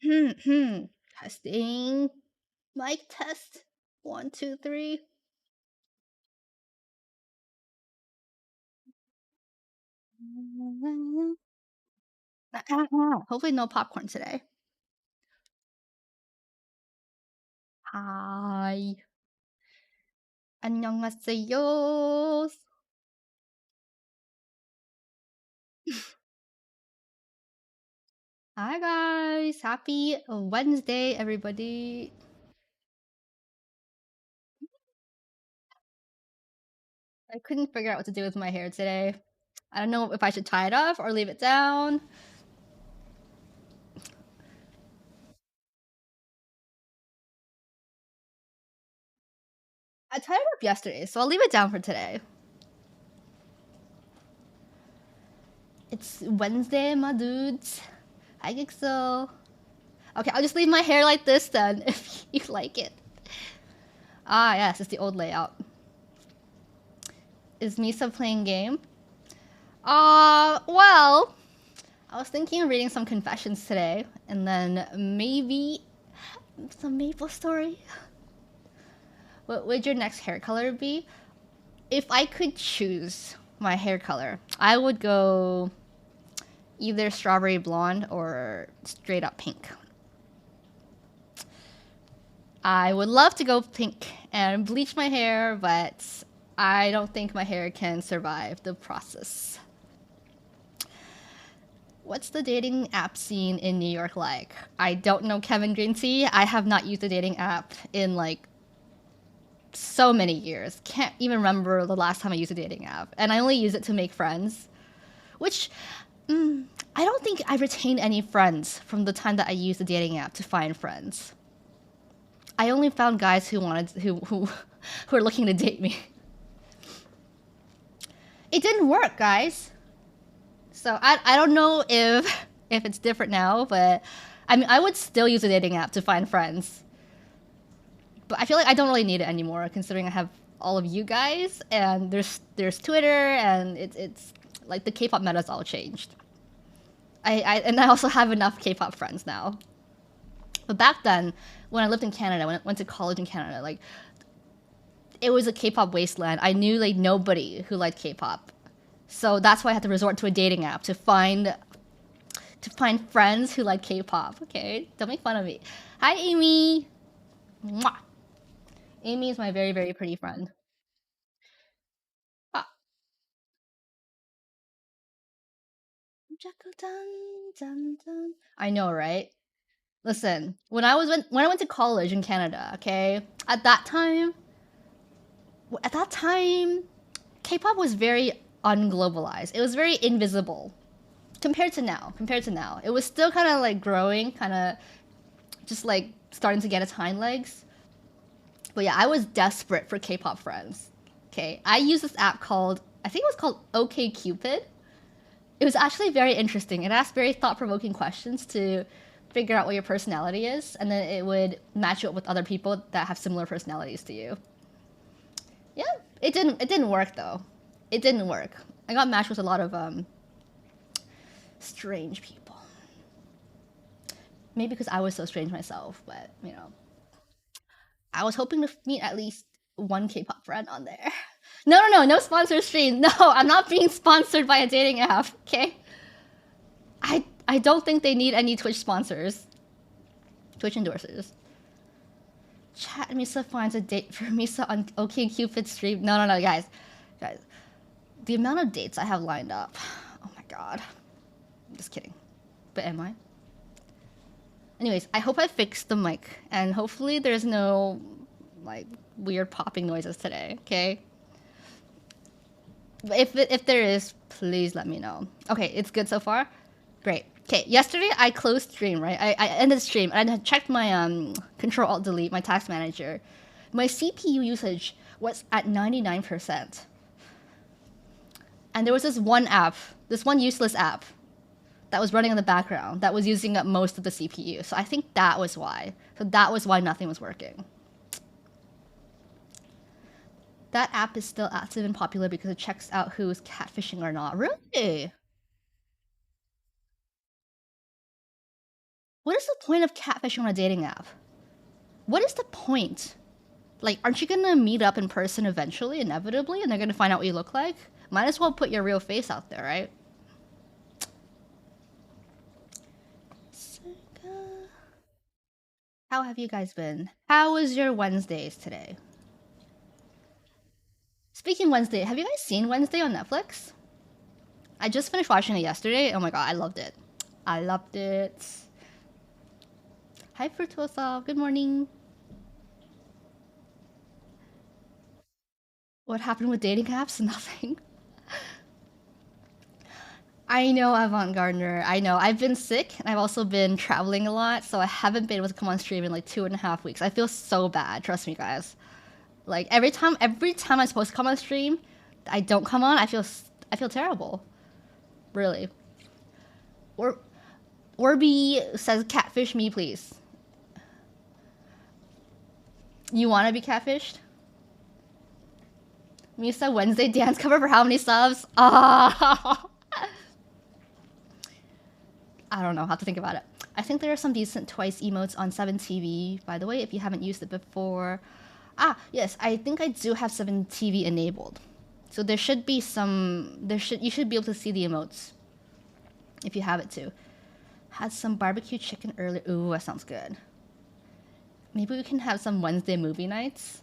Testing. Mic test. 1, 2, 3. Hopefully no popcorn today. Hi. 안녕하세요. Hi guys. Happy Wednesday, everybody. I couldn't figure out what to do with my hair today. I don't know if I should tie it off or leave it down. I tied it up yesterday, so I'll leave it down for today. It's Wednesday, my dudes. I think so. Okay, I'll just leave my hair like this then, if you like it. Ah, yes, it's the old layout. Is Misa playing game? Well, I was thinking of reading some confessions today, and then maybe some Maple Story. What would your next hair color be? If I could choose my hair color, I would go either strawberry blonde or straight up pink. I would love to go pink and bleach my hair, but I don't think my hair can survive the process. What's the dating app scene in New York like? I don't know Kevin Green Tea. I have not used a dating app in like so many years. Can't even remember the last time I used a dating app. And I only use it to make friends, which I don't think I retained any friends from the time that I used the dating app to find friends. I only found guys who wanted who were looking to date me. It didn't work, guys. So I don't know if it's different now, but I mean I would still use a dating app to find friends. But I feel like I don't really need it anymore, considering I have all of you guys, and there's Twitter, and it's like the K-pop meta's all changed. And I also have enough K-pop friends now. But back then, when I lived in Canada, when I went to college in Canada, like it was a K-pop wasteland. I knew like nobody who liked K-pop, so that's why I had to resort to a dating app to find friends who like K-pop. Okay, don't make fun of me. Hi, Amy. Mwah. Amy is my very very pretty friend. Ah. I know, right? Listen, when I went to college in Canada, okay, at that time, K-pop was very unglobalized. It was very invisible compared to now. Compared to now, it was still kind of like growing, kind of just like starting to get its hind legs. But yeah, I was desperate for K-pop friends. Okay, I used this app called I think it was called OK Cupid. It was actually very interesting. It asked very thought-provoking questions to figure out what your personality is, and then it would match you up with other people that have similar personalities to you. Yeah, it didn't work though. It didn't work. I got matched with a lot of strange people. Maybe because I was so strange myself, but you know, I was hoping to meet at least one K-pop friend on there. No sponsor stream. No, I'm not being sponsored by a dating app. Okay, I don't think they need any Twitch sponsors, Twitch endorsers. Chat Misa finds a date for Misa on OkCupid stream. No, guys, the amount of dates I have lined up. Oh my god, I'm just kidding. But am I? Anyways, I hope I fixed the mic, and hopefully there's no like weird popping noises today. Okay. But if there is, please let me know. Okay, it's good so far. Great. Okay, yesterday I closed stream, right? I ended stream and I checked my Control Alt Delete my task manager. My CPU usage was at 99%. And there was this one app, this one useless app that was running in the background that was using up most of the CPU. So I think that was why. So that was why nothing was working. That app is still active and popular because it checks out who is catfishing or not. Really? What is the point of catfishing on a dating app? What is the point? Like, aren't you gonna meet up in person eventually, inevitably, and they're gonna find out what you look like? Might as well put your real face out there, right? How have you guys been? How was your Wednesdays today? Speaking Wednesday, have you guys seen Wednesday on Netflix? I just finished watching it yesterday. Oh my god, I loved it. I loved it. Hi, Fruitosa. Good morning. What happened with dating apps? Nothing. I know, Avant Gardner. I know. I've been sick and I've also been traveling a lot, so I haven't been able to come on stream in like 2.5 weeks. I feel so bad. Trust me, guys. Like every time I'm supposed to come on stream, I don't come on. I feel terrible. Really. Or Orby says, "Catfish me, please." You want to be catfished? Misa Wednesday dance cover for how many subs? Ah. I don't know. I'll have to think about it. I think there are some decent Twice emotes on 7TV, by the way, if you haven't used it before. Ah, yes, I think I do have 7TV enabled. So there should be some... You should be able to see the emotes. If you have it too. Had some barbecue chicken earlier. Ooh, that sounds good. Maybe we can have some Wednesday movie nights.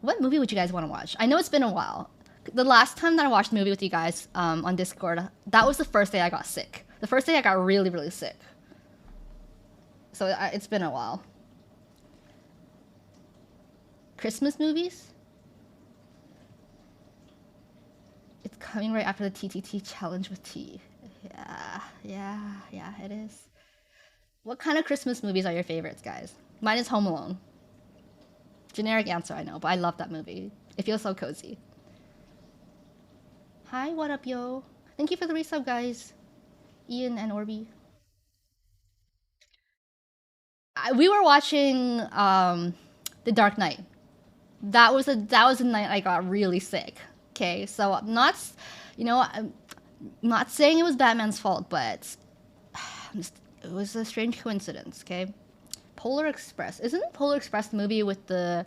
What movie would you guys want to watch? I know it's been a while. The last time that I watched a movie with you guys on Discord, that was the first day I got sick. The first day I got really, really sick. So it's been a while. Christmas movies? It's coming right after the TTT challenge with T. Yeah, it is. What kind of Christmas movies are your favorites, guys? Mine is Home Alone. Generic answer, I know, but I love that movie. It feels so cozy. Hi, what up, yo? Thank you for the resub, guys. Ian and Orby. We were watching The Dark Knight. That was the night I got really sick. Okay, so I'm not saying it was Batman's fault, but it was a strange coincidence. Okay, Polar Express. Isn't Polar Express the movie with the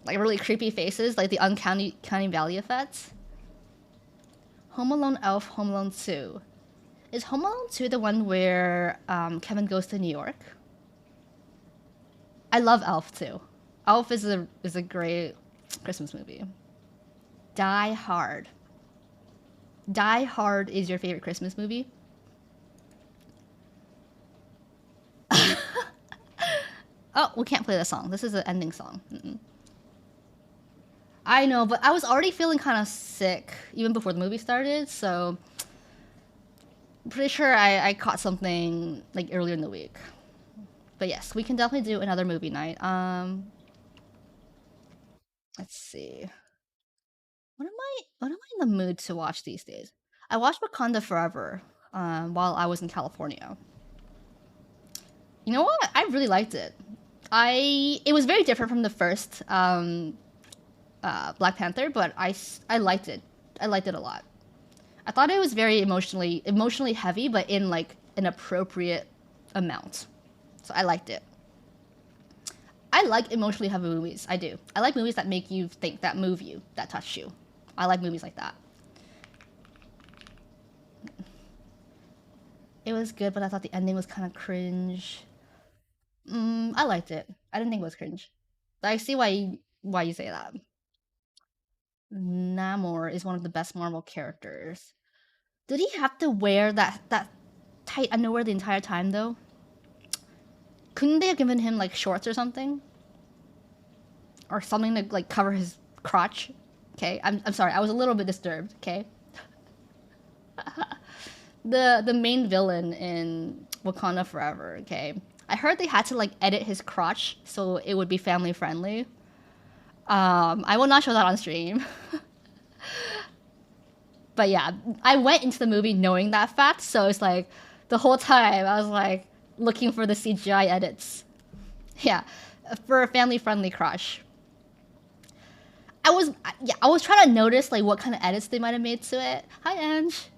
like really creepy faces, like the uncanny valley effects? Home Alone, Elf, Home Alone 2. Is Home Alone 2 the one where Kevin goes to New York? I love Elf too. Elf is a great Christmas movie. Die Hard. Die Hard is your favorite Christmas movie? Oh, we can't play that song. This is an ending song. I know, but I was already feeling kind of sick even before the movie started, so I'm pretty sure I caught something like earlier in the week. But yes, we can definitely do another movie night. Let's see. What am I in the mood to watch these days? I watched Wakanda Forever while I was in California. You know what? I really liked it. It was very different from the first Black Panther, but I liked it. I liked it a lot. I thought it was very emotionally heavy, but in like an appropriate amount. So I liked it. I like emotionally heavy movies. I do. I like movies that make you think, that move you, that touch you. I like movies like that. It was good, but I thought the ending was kind of cringe. I liked it. I didn't think it was cringe. But I see why you say that. Namor is one of the best Marvel characters. Did he have to wear that tight underwear the entire time though? Couldn't they have given him like shorts or something? Or something to like cover his crotch? Okay, I'm sorry, I was a little bit disturbed, okay? the main villain in Wakanda Forever, okay? I heard they had to like edit his crotch so it would be family friendly. I will not show that on stream. But yeah, I went into the movie knowing that fact, so it's like the whole time I was like looking for the CGI edits. Yeah, for a family friendly crotch. I was trying to notice like what kind of edits they might have made to it. Hi, Ange.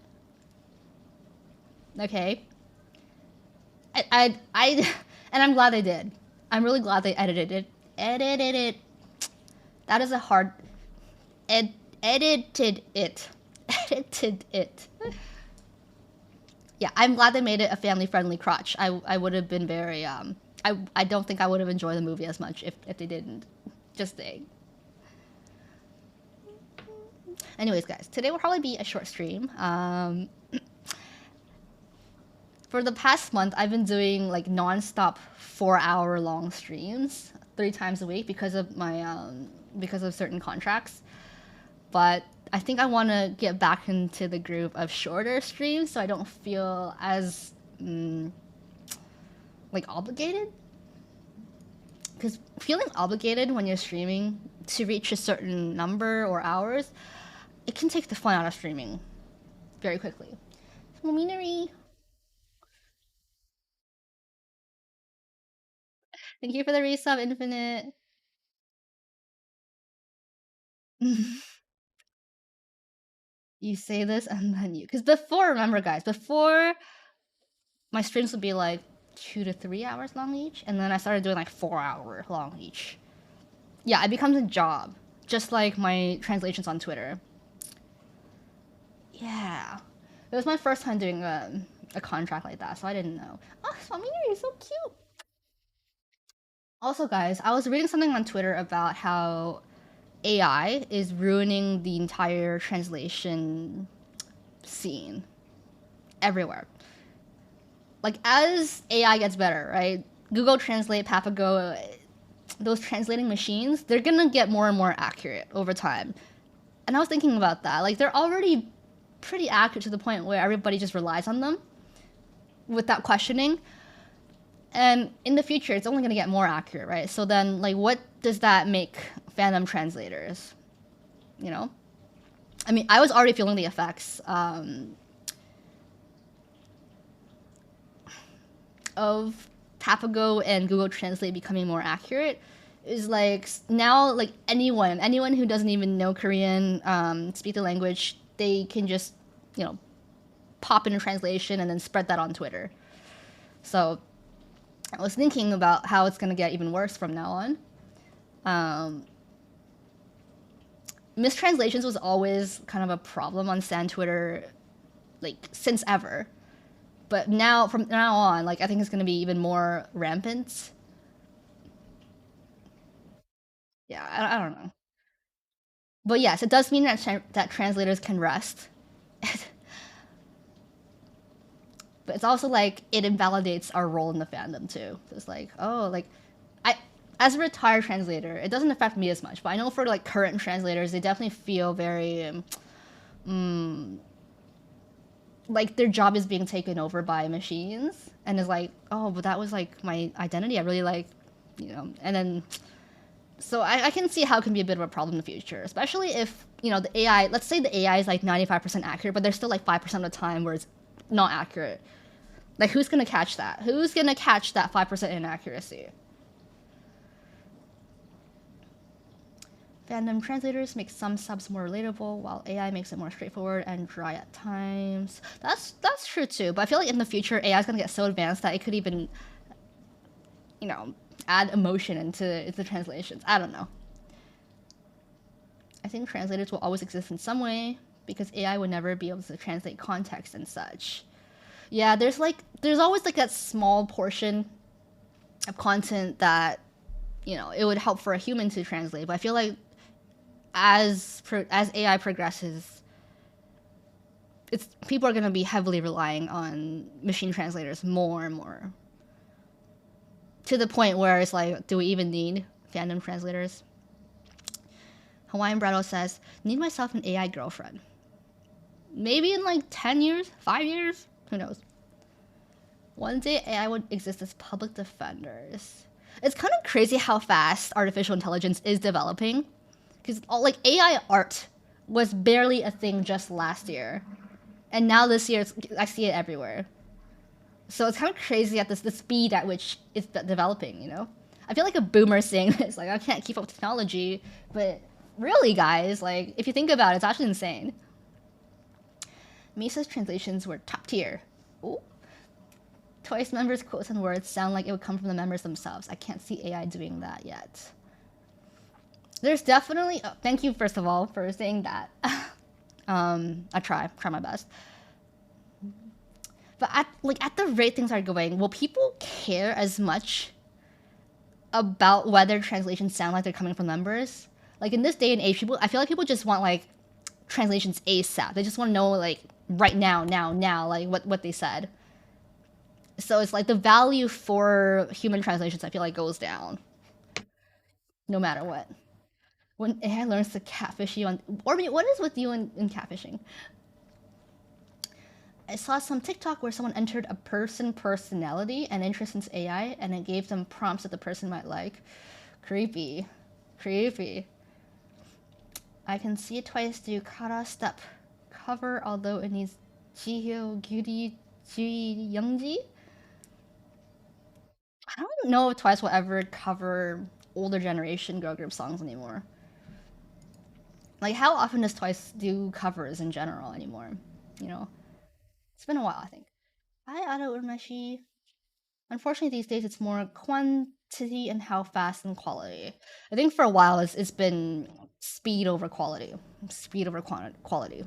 Okay. and I'm glad they did. I'm really glad they edited it. Edited it. That is a hard. Ed, edited it. Edited it. Yeah, I'm glad they made it a family friendly crotch. I would have been very I don't think I would have enjoyed the movie as much if they didn't. Just saying. Anyways, guys, today will probably be a short stream. For the past month, I've been doing like non-stop 4 hour long streams 3 times a week because of my because of certain contracts. But I think I want to get back into the groove of shorter streams so I don't feel as like obligated. Because feeling obligated when you're streaming to reach a certain number or hours, it can take the fun out of streaming very quickly. Mominari, thank you for the resub, Infinite. You say this and then you. Because before, remember, guys, before my streams would be like 2 to 3 hours long each, and then I started doing like 4 hour long each. Yeah, it becomes a job, just like my translations on Twitter. Yeah, it was my first time doing a contract like that, so I didn't know. Oh, Swami, you're so cute. Also, guys, I was reading something on Twitter about how AI is ruining the entire translation scene everywhere. Like, as AI gets better, right? Google Translate, Papago, those translating machines, they're gonna get more and more accurate over time. And I was thinking about that. Like, they're already pretty accurate to the point where everybody just relies on them without questioning. And in the future, it's only gonna get more accurate, right? So then, like, what does that make fandom translators? You know? I mean, I was already feeling the effects of Papago and Google Translate becoming more accurate. Is like now, like anyone who doesn't even know Korean, speak the language, they can just, you know, pop in a translation and then spread that on Twitter. So I was thinking about how it's gonna get even worse from now on. Mistranslations was always kind of a problem on Stan Twitter, like since ever. But now, from now on, like I think it's gonna be even more rampant. Yeah, I don't know. But yes, it does mean that that translators can rest. But it's also like it invalidates our role in the fandom too. So it's like, oh, like I as a retired translator, it doesn't affect me as much. But I know for like current translators, they definitely feel very like their job is being taken over by machines, and it's like, oh, but that was like my identity. I really like, you know, and then so I can see how it can be a bit of a problem in the future, especially if, you know, the AI, let's say the AI is like 95% accurate, but there's still like 5% of the time where it's not accurate. Like, who's gonna catch that? Who's gonna catch that 5% inaccuracy? Fandom translators make some subs more relatable, while AI makes it more straightforward and dry at times. That's true too, but I feel like in the future, AI is gonna get so advanced that it could even, you know, add emotion into translations. I don't know. I think translators will always exist in some way because AI would never be able to translate context and such. Yeah, there's always like that small portion of content that, you know, it would help for a human to translate. But I feel like as AI progresses, it's people are going to be heavily relying on machine translators more and more, to the point where it's like, do we even need fandom translators? Hawaiian Bratto says, need myself an AI girlfriend. Maybe in like 10 years, 5 years, who knows? One day AI would exist as public defenders. It's kind of crazy how fast artificial intelligence is developing. Because like AI art was barely a thing just last year. And now this year, I see it everywhere. So it's kind of crazy at the speed at which it's developing, you know? I feel like a boomer saying this, like, I can't keep up with technology. But really, guys, like, if you think about it, it's actually insane. Misa's translations were top tier. Ooh. Twice members' quotes and words sound like it would come from the members themselves. I can't see AI doing that yet. There's definitely. Oh, thank you, first of all, for saying that. I try my best. But at the rate things are going, will people care as much about whether translations sound like they're coming from members? Like in this day and age, people I feel like people just want like translations ASAP. They just want to know like right now, now, like what they said. So it's like the value for human translations I feel like goes down no matter what. When AI learns to catfish you on, or what is with you in catfishing? I saw some TikTok where someone entered a personality and interest in AI, and it gave them prompts that the person might like. Creepy, creepy. I can see it twice do Kara step cover, although it needs Jihyo Gyuri Ji Youngji. I don't know if Twice will ever cover older generation girl group songs anymore. Like, how often does Twice do covers in general anymore? You know, it's been a while, I think. Hi, Ada Urmeshi. Unfortunately, these days it's more quantity and how fast and quality. I think for a while it's been speed over quality, speed over quality.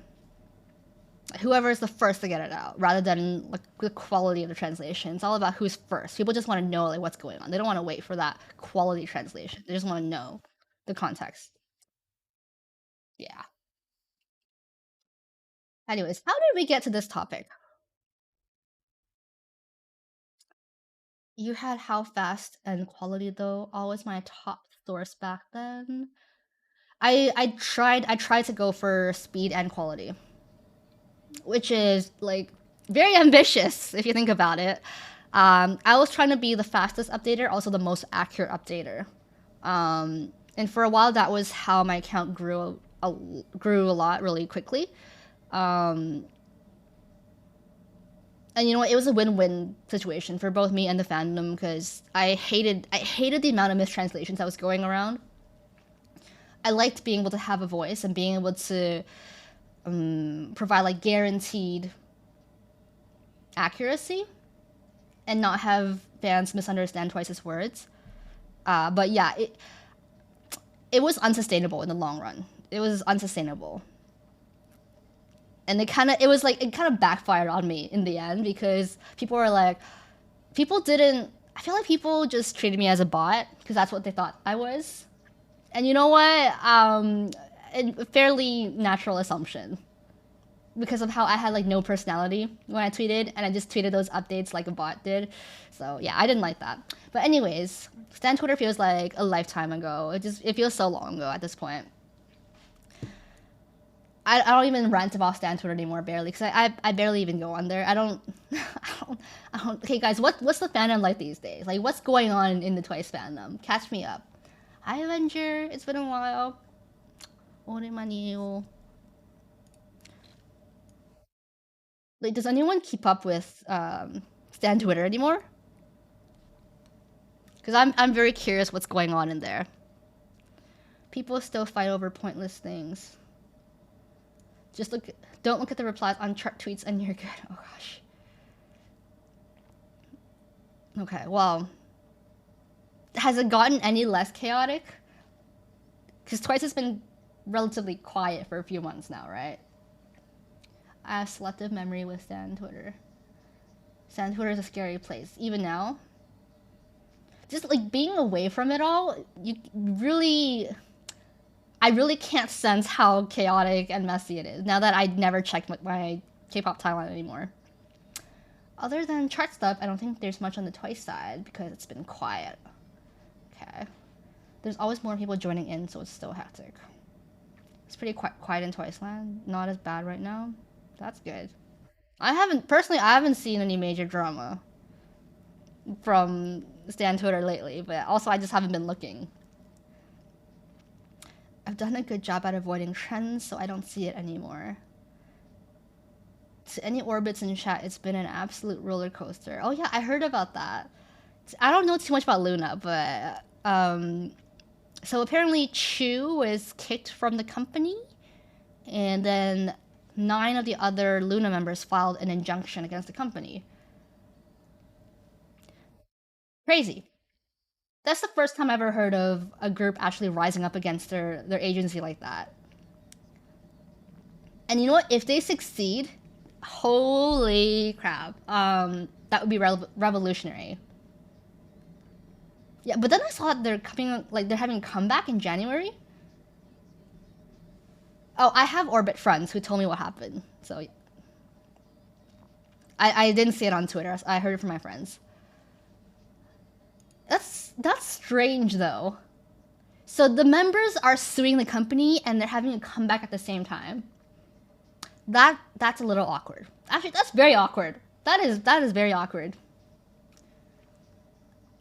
Whoever is the first to get it out, rather than like the quality of the translation. It's all about who's first. People just want to know like what's going on. They don't want to wait for that quality translation. They just want to know the context. Yeah. Anyways, how did we get to this topic? You had how fast and quality though, always my top source back then. I tried to go for speed and quality, which is like very ambitious if you think about it. I was trying to be the fastest updater, also the most accurate updater. And for a while, that was how my account grew a lot really quickly. And you know what? It was a win-win situation for both me and the fandom because I hated the amount of mistranslations that was going around. I liked being able to have a voice and being able to provide like guaranteed accuracy and not have fans misunderstand Twice's words. But yeah, it was unsustainable in the long run. It was unsustainable. And it kind of backfired on me in the end because people were like, people didn't. I feel like people just treated me as a bot because that's what they thought I was. And you know what? A fairly natural assumption because of how I had like no personality when I tweeted, and I just tweeted those updates like a bot did. So yeah, I didn't like that. But anyways, Stan Twitter feels like a lifetime ago. It feels so long ago at this point. I don't even rant about Stan Twitter anymore, barely, because I barely even go on there. I don't. Okay, guys, what's the fandom like these days? Like, what's going on in the Twice fandom? Catch me up. Hi, Avenger. It's been a while. 오랜만이에요. Like, does anyone keep up with Stan Twitter anymore? Because I'm very curious what's going on in there. People still fight over pointless things. Just don't look at the replies on chart tweets and you're good. Oh gosh. Okay, well, has it gotten any less chaotic? Because Twice has been relatively quiet for a few months now, right? I have selective memory with Stan Twitter. Stan Twitter is a scary place, even now. Just like being away from it all, I really can't sense how chaotic and messy it is now that I never check my K-pop timeline anymore. Other than chart stuff, I don't think there's much on the Twice side because it's been quiet. Okay. There's always more people joining in, so it's still hectic. It's pretty quiet in Twice land. Not as bad right now. That's good. I haven't seen any major drama from Stan Twitter lately, but also I just haven't been looking. I've done a good job at avoiding trends, so I don't see it anymore. To any orbits in chat, it's been an absolute roller coaster. Oh yeah, I heard about that. I don't know too much about Luna, but so apparently Chu was kicked from the company, and then 9 of the other Luna members filed an injunction against the company. Crazy. That's the first time I ever heard of a group actually rising up against their agency like that. And you know what? If they succeed, holy crap, that would be revolutionary. Yeah, but then I saw that they're coming, like they're having a comeback in January. Oh, I have Orbit friends who told me what happened, so I didn't see it on Twitter. I heard it from my friends. That's strange though. So the members are suing the company and they're having a comeback at the same time. That's a little awkward. Actually, that's very awkward. That is very awkward.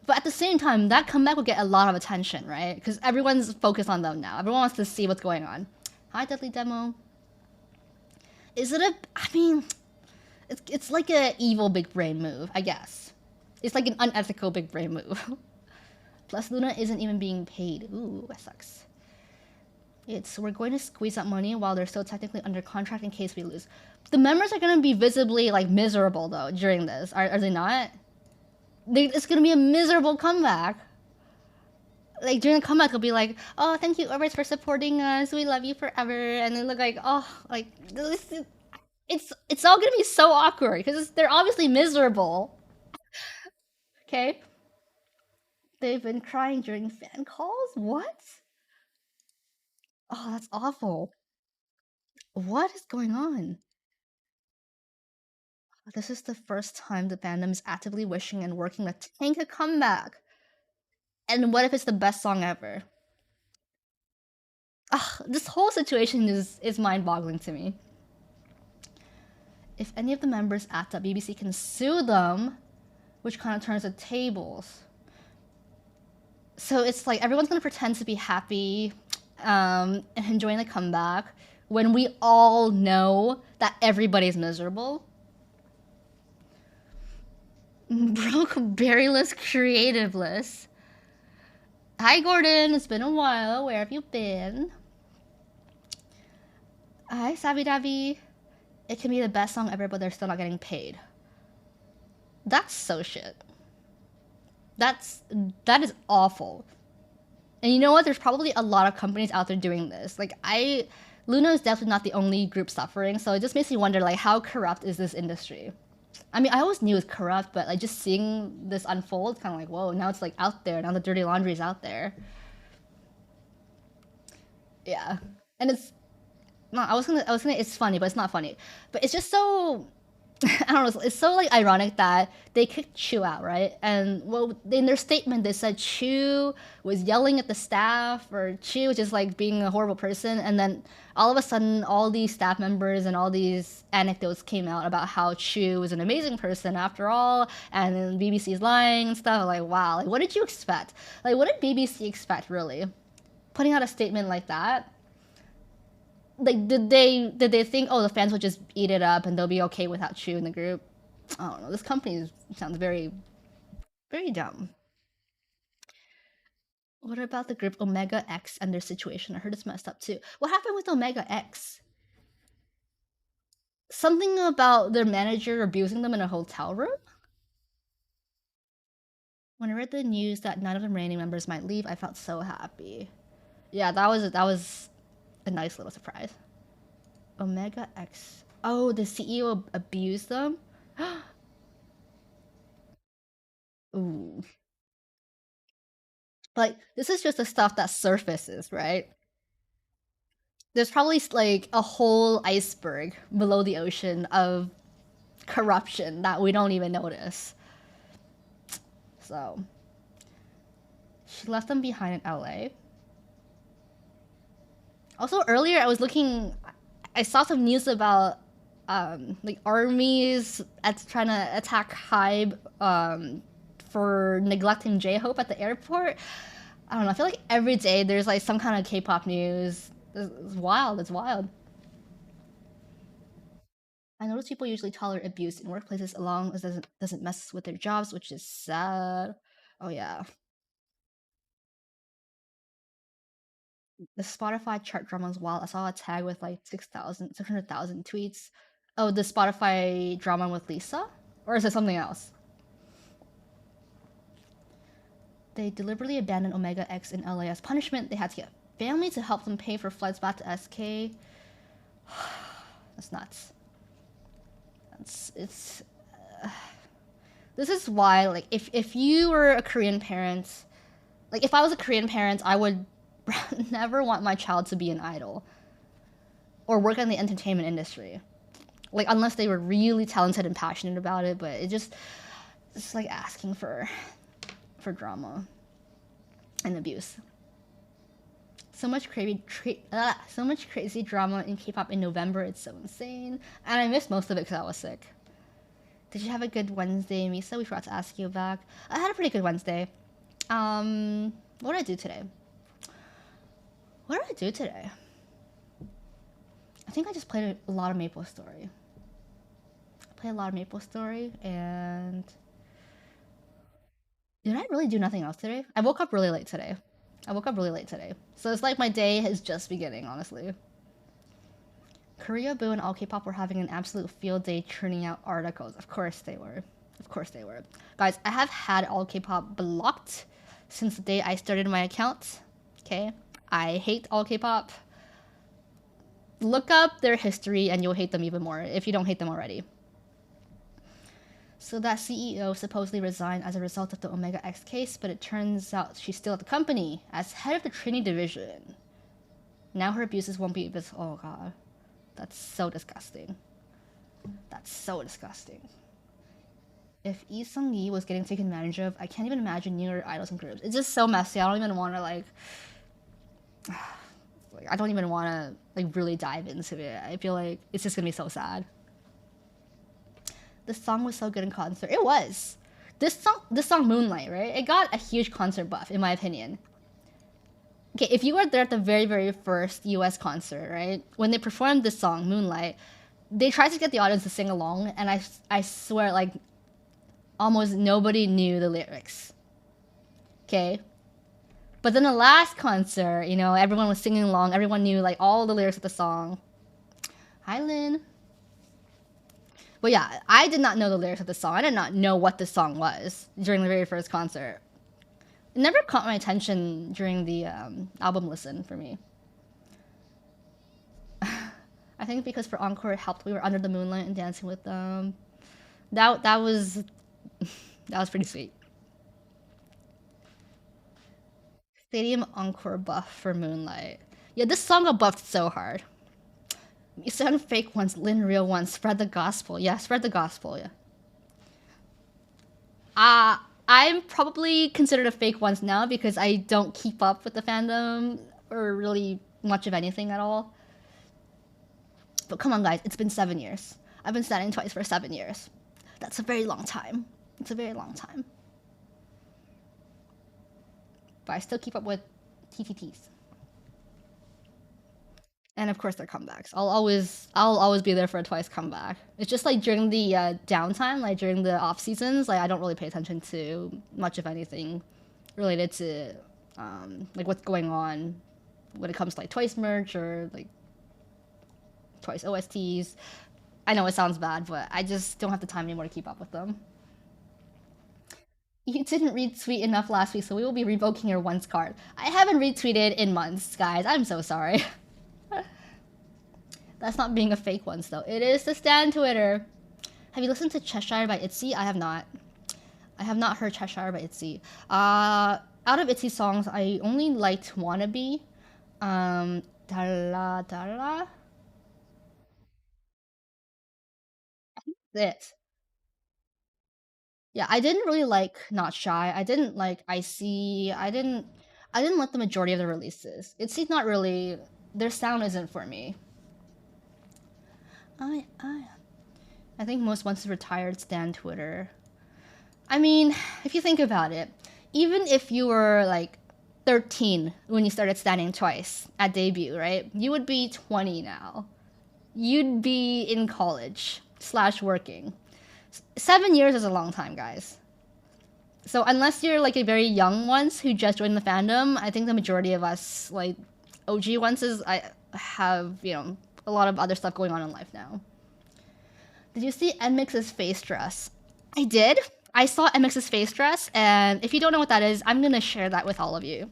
But at the same time, that comeback will get a lot of attention, right? Because everyone's focused on them now. Everyone wants to see what's going on. Hi, Deadly Demo. Is it a? I mean, it's like a evil big brain move, I guess. It's like an unethical big brain move. Plus, Luna isn't even being paid. Ooh, that sucks. It's we're going to squeeze out money while they're still technically under contract in case we lose. The members are going to be visibly like miserable though during this. Are they not? It's going to be a miserable comeback. Like during the comeback, they'll be like, "Oh, thank you, Orbis, for supporting us. We love you forever." And they look like, "Oh, like it's all gonna be so awkward because they're obviously miserable." Okay, they've been crying during fan calls. What? Oh, that's awful. What is going on? This is the first time the fandom is actively wishing and working to tank a comeback. And what if it's the best song ever? Ugh, this whole situation is mind-boggling to me. If any of the members act up, BBC can sue them, which kind of turns the tables. So it's like everyone's gonna pretend to be happy and enjoying the comeback when we all know that everybody's miserable. Broke berryless creativeless. Hi Gordon, it's been a while. Where have you been? Hi Savvy Davy. It can be the best song ever, but they're still not getting paid. That's so shit. That is awful. And you know what? There's probably a lot of companies out there doing this. Luna is definitely not the only group suffering. So it just makes me wonder, like, how corrupt is this industry? I mean, I always knew it was corrupt, but like just seeing this unfold, kind of like, whoa! Now it's like out there. Now the dirty laundry is out there. Yeah, and it's not. I was gonna. It's funny, but it's not funny. But it's just so I don't know. It's so like ironic that they kicked Chu out, right? And well, in their statement, they said Chu was yelling at the staff, or Chu was just like being a horrible person. And then all of a sudden, all these staff members and all these anecdotes came out about how Chu was an amazing person after all, and then BBC's lying and stuff. Like, wow, like what did you expect? Like, what did BBC expect really? Putting out a statement like that, like did they think, oh, the fans will just eat it up and they'll be okay without Chu in the group? I don't know. This company sounds very very dumb. What about the group Omega X and their situation? I heard it's messed up too. What happened with Omega X? Something about their manager abusing them in a hotel room? When I read the news that none of the remaining members might leave, I felt so happy. Yeah, that was a nice little surprise. Omega X. Oh, the CEO abused them? Ooh. Like, this is just the stuff that surfaces, right? There's probably like a whole iceberg below the ocean of corruption that we don't even notice. So, she left them behind in LA. Also, earlier I was looking, I saw some news about like armies at trying to attack Hybe for neglecting J-Hope at the airport. I don't know. I feel like every day there's like some kind of K-pop news. It's wild. It's wild. I notice people usually tolerate abuse in workplaces as long as it doesn't mess with their jobs, which is sad. Oh yeah, the Spotify chart drama is wild. I saw a tag with like 600,000 tweets. Oh, the Spotify drama with Lisa, or is it something else? They deliberately abandoned Omega X in LA as punishment. They had to get family to help them pay for flights back to SK. That's nuts. It's this is why, like, if you were a Korean parent, like if I was a Korean parent, I would never want my child to be an idol or work in the entertainment industry, like unless they were really talented and passionate about it. But it's like asking for drama and abuse. So much crazy drama in K-pop in November. It's so insane, and I missed most of it because I was sick. Did you have a good Wednesday, Misa? We forgot to ask you back. I had a pretty good Wednesday. What did I do today? What did I do today? I think I just played a lot of Maple Story. I played a lot of Maple Story, and did I really do nothing else today? I woke up really late today. So it's like my day is just beginning, honestly. Korea Boo and all K-pop were having an absolute field day churning out articles. Of course they were. Guys, I have had all K-pop blocked since the day I started my account. Okay? I hate all K-pop. Look up their history and you'll hate them even more if you don't hate them already. So that CEO supposedly resigned as a result of the Omega X case, but it turns out she's still at the company as head of the training division. Now her abuses won't be visible. Oh god. That's so disgusting. If Lee Sung-gi was getting taken advantage of, I can't even imagine newer idols and groups. It's just so messy. I don't even want to like I don't even want to like really dive into it. I feel like it's just gonna be so sad. The song was so good in concert. It was. This song Moonlight, right? It got a huge concert buff, in my opinion. Okay, if you were there at the very, very first US concert, right? When they performed this song, Moonlight, they tried to get the audience to sing along, and I swear, like, almost nobody knew the lyrics. Okay? But then the last concert, you know, everyone was singing along, everyone knew, like, all the lyrics of the song. Hi, Lynn. But yeah, I did not know the lyrics of the song. I did not know what the song was during the very first concert. It never caught my attention during the album listen for me. I think because for Encore it helped. We were under the moonlight and dancing with them. That was pretty sweet. Stadium Encore buff for Moonlight. Yeah, this song got buffed so hard. You send fake ones, Lin real ones. Spread the gospel. Yeah, spread the gospel. Yeah. I'm probably considered a fake once now because I don't keep up with the fandom or really much of anything at all. But come on, guys, it's been 7 years. I've been standing twice for 7 years. That's a very long time. It's a very long time. But I still keep up with TTTs. And of course their comebacks. I'll always be there for a Twice comeback. It's just like during the downtime, like during the off seasons, like I don't really pay attention to much of anything related to like what's going on when it comes to like Twice merch or like Twice OSTs. I know it sounds bad, but I just don't have the time anymore to keep up with them. You didn't retweet enough last week, so we will be revoking your once card. I haven't retweeted in months, guys. I'm so sorry. That's not being a fake once, though. It is the Stan Twitter. Have you listened to Cheshire by ITZY? I have not. I have not heard Cheshire by ITZY. Out of ITZY's songs, I only liked Wannabe. Dala Dala. This. Yeah, I didn't really like Not Shy. I didn't like Icy. I didn't like the majority of the releases. ITZY's not really, their sound isn't for me. I think most once retired Stan Twitter. I mean, if you think about it, even if you were like 13 when you started standing Twice at debut, right? You would be 20 now. You'd be in college / working. 7 years is a long time, guys. So unless you're like a very young ones who just joined the fandom, I think the majority of us, like OG ones, I have, you know, a lot of other stuff going on in life now. Did you see NMIX's face dress? I did. I saw MX's face dress, and if you don't know what that is, I'm gonna share that with all of you.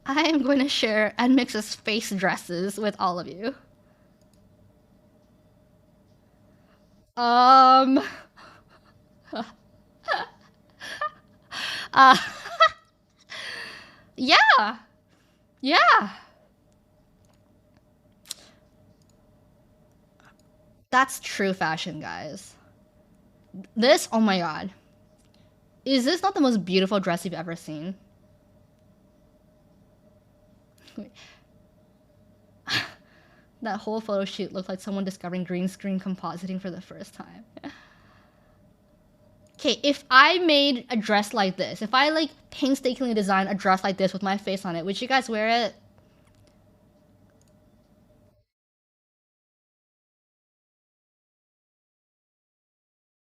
I am going to share NMIX's face dresses with all of you. Um, uh, yeah, yeah. That's true fashion, guys. This, oh my god. Is this not the most beautiful dress you've ever seen? That whole photo shoot looked like someone discovering green screen compositing for the first time. Okay, if I made a dress like this, if I like painstakingly designed a dress like this with my face on it, would you guys wear it?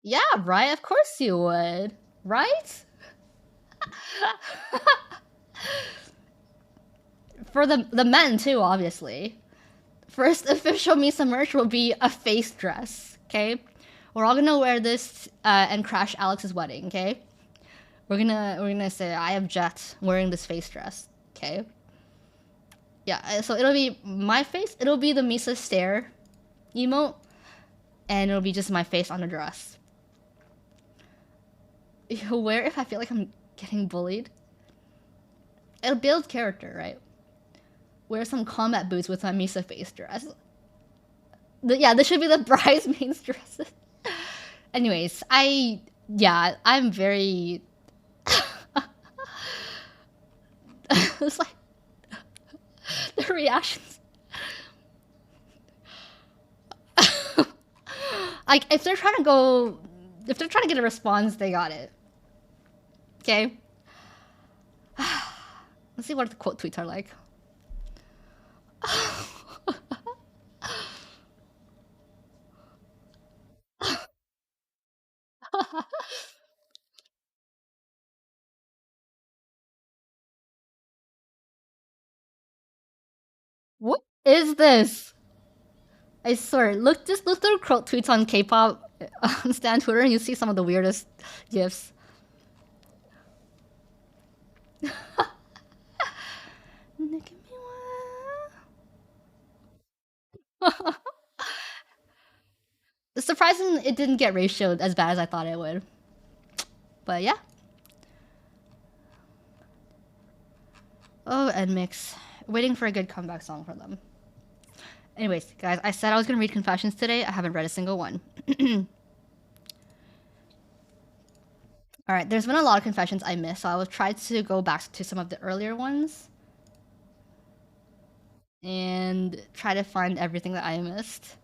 Yeah, right? Of course you would. Right? For the men too, obviously. First official Misa merch will be a face dress, okay? We're all gonna wear this and crash Alex's wedding, okay? We're gonna say I have Jet wearing this face dress, okay? Yeah, so it'll be my face. It'll be the Misa stare emote, and it'll be just my face on a dress. Where if I feel like I'm getting bullied? It'll build character, right? Wear some combat boots with my Misa face dress. Yeah, this should be the bridesmaids dresses. Anyways, I'm very. It's like the reactions. Like if they're trying to go, if they're trying to get a response, they got it. Okay. Let's see what the quote tweets are like. What is this? I swear, just look through quote tweets on K-pop on Stan Twitter, and you see some of the weirdest gifs. It's surprising it didn't get ratioed as bad as I thought it would. But yeah. Oh, NMIX. Waiting for a good comeback song for them. Anyways, guys, I said I was going to read confessions today. I haven't read a single one. Alright, there's been a lot of confessions I missed, so I will try to go back to some of the earlier ones. And try to find everything that I missed.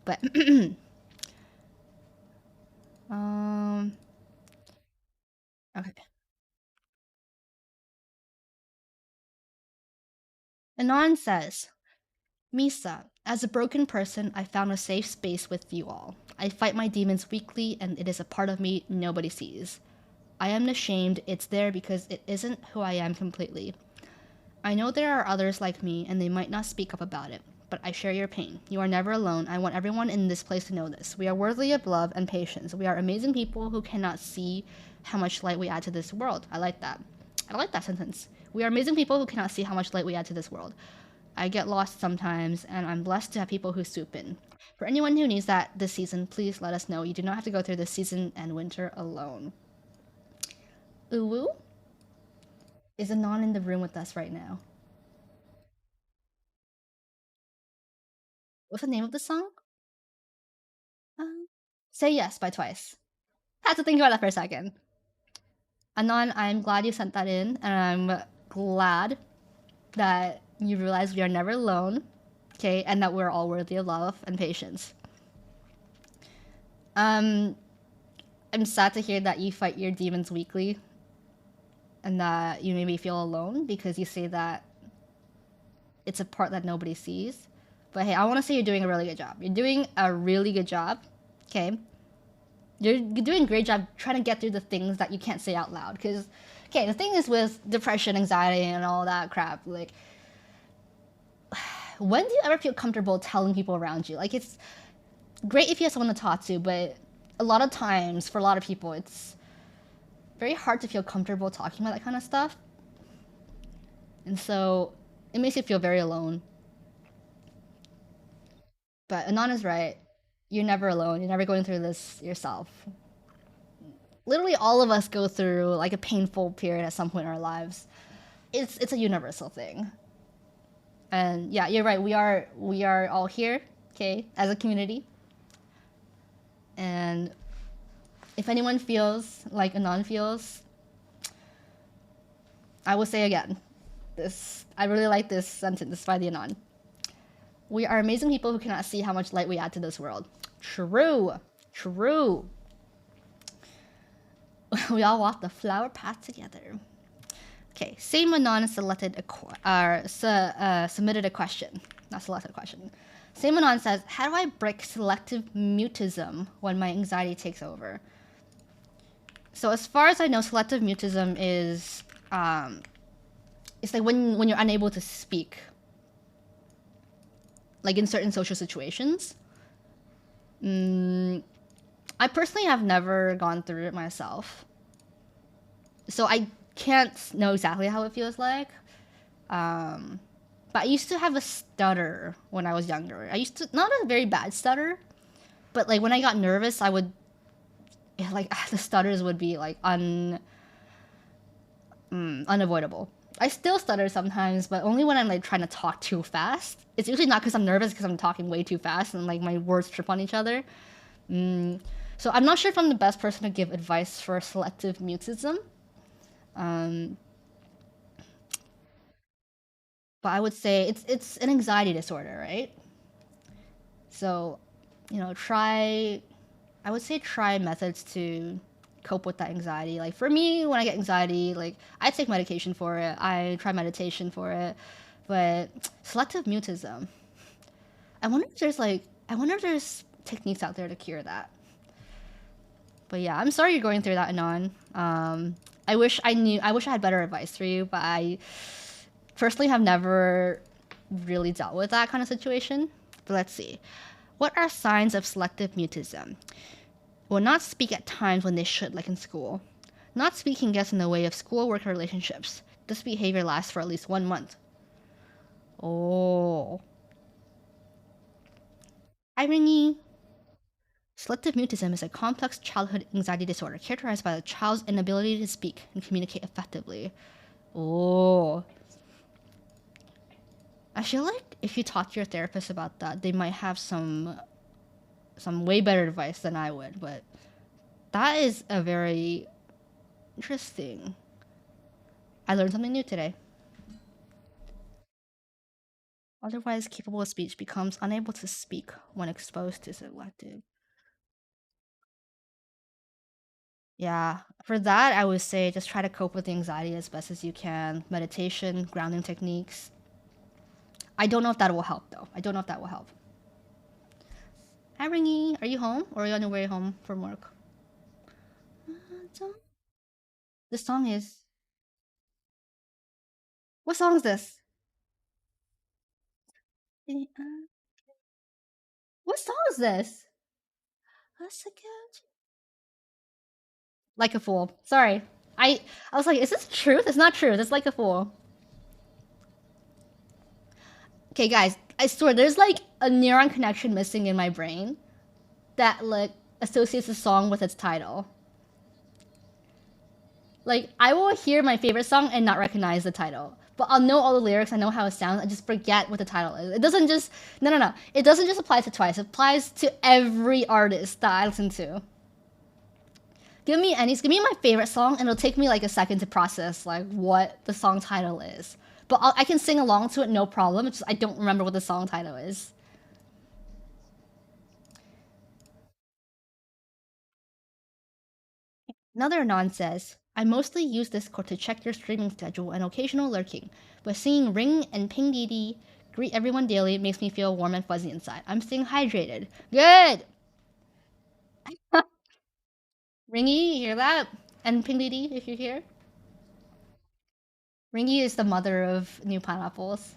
But okay. Anon says, Misa, as a broken person, I found a safe space with you all. I fight my demons weekly, and it is a part of me nobody sees. I am ashamed it's there because it isn't who I am completely. I know there are others like me, and they might not speak up about it, but I share your pain. You are never alone. I want everyone in this place to know this. We are worthy of love and patience. We are amazing people who cannot see how much light we add to this world. I like that. I like that sentence. We are amazing people who cannot see how much light we add to this world. I get lost sometimes, and I'm blessed to have people who swoop in. For anyone who needs that this season, please let us know. You do not have to go through this season and winter alone. Uwu is Anon in the room with us right now. What's the name of the song? Say Yes by Twice. Had to think about that for a second. Anon, I'm glad you sent that in, and I'm glad that you realize we are never alone, okay, and that we're all worthy of love and patience. I'm sad to hear that you fight your demons weekly, and that you maybe feel alone because you say that it's a part that nobody sees. But hey, I want to say you're doing a really good job. You're doing a really good job, okay? You're doing a great job trying to get through the things that you can't say out loud. Because, okay, the thing is with depression, anxiety, and all that crap, like, when do you ever feel comfortable telling people around you? Like, it's, great if you have someone to talk to, but a lot of times for a lot of people, it's very hard to feel comfortable talking about that kind of stuff. And so it makes you feel very alone. But Anon is right. You're never alone. You're never going through this yourself. Literally all of us go through like a painful period at some point in our lives. It's a universal thing. And yeah, you're right. We are all here, okay, as a community. And if anyone feels like Anon feels, I will say again, this I really like this sentence by the Anon. We are amazing people who cannot see how much light we add to this world. True. True. We all walk the flower path together. Okay, same Anon submitted a question. Not selected a question. Same Anon says, how do I break selective mutism when my anxiety takes over? So as far as I know, selective mutism is it's like when you're unable to speak, like in certain social situations. I personally have never gone through it myself, so I can't know exactly how it feels like. But I used to have a stutter when I was younger. I used to, not a very bad stutter, but like when I got nervous, I would, yeah, like the stutters would be like unavoidable. I still stutter sometimes, but only when I'm like trying to talk too fast. It's usually not because I'm nervous, because I'm talking way too fast and like my words trip on each other. So I'm not sure if I'm the best person to give advice for selective mutism. But I would say it's an anxiety disorder, right? So, try. I would say try methods to cope with that anxiety. Like for me, when I get anxiety, like I take medication for it. I try meditation for it. But selective mutism, I wonder if there's techniques out there to cure that. But yeah, I'm sorry you're going through that, Anon. I wish I had better advice for you, but I personally have never really dealt with that kind of situation. But let's see. What are signs of selective mutism? Will not speak at times when they should, like in school. Not speaking gets in the way of schoolwork or relationships. This behavior lasts for at least 1 month. Oh. Irony. Selective mutism is a complex childhood anxiety disorder characterized by the child's inability to speak and communicate effectively. Oh. I feel like if you talk to your therapist about that, they might have some way better advice than I would, but that is a very interesting. I learned something new today. Otherwise capable of speech becomes unable to speak when exposed to selective. Yeah, for that, I would say just try to cope with the anxiety as best as you can. Meditation, grounding techniques. I don't know if that will help, though. I don't know if that will help. Hi, Ringy. Are you home or are you on your way home from work? This song is. What song is this? What song is this? Like a Fool. Sorry. I was like, is this truth? It's not truth. It's Like a Fool. Okay, guys, I swear there's like a neuron connection missing in my brain that like associates the song with its title. Like I will hear my favorite song and not recognize the title. But I'll know all the lyrics, I know how it sounds, I just forget what the title is. It doesn't just no. It doesn't just apply to Twice, it applies to every artist that I listen to. Give me my favorite song and it'll take me like a second to process like what the song title is. But I can sing along to it no problem. It's just I don't remember what the song title is. Another Anon says, I mostly use Discord to check your streaming schedule and occasional lurking, but seeing Ring and Ping Didi greet everyone daily makes me feel warm and fuzzy inside. I'm staying hydrated. Good! Ringy, you hear that? And Ping Didi, if you're here. Ringy is the mother of new pineapples.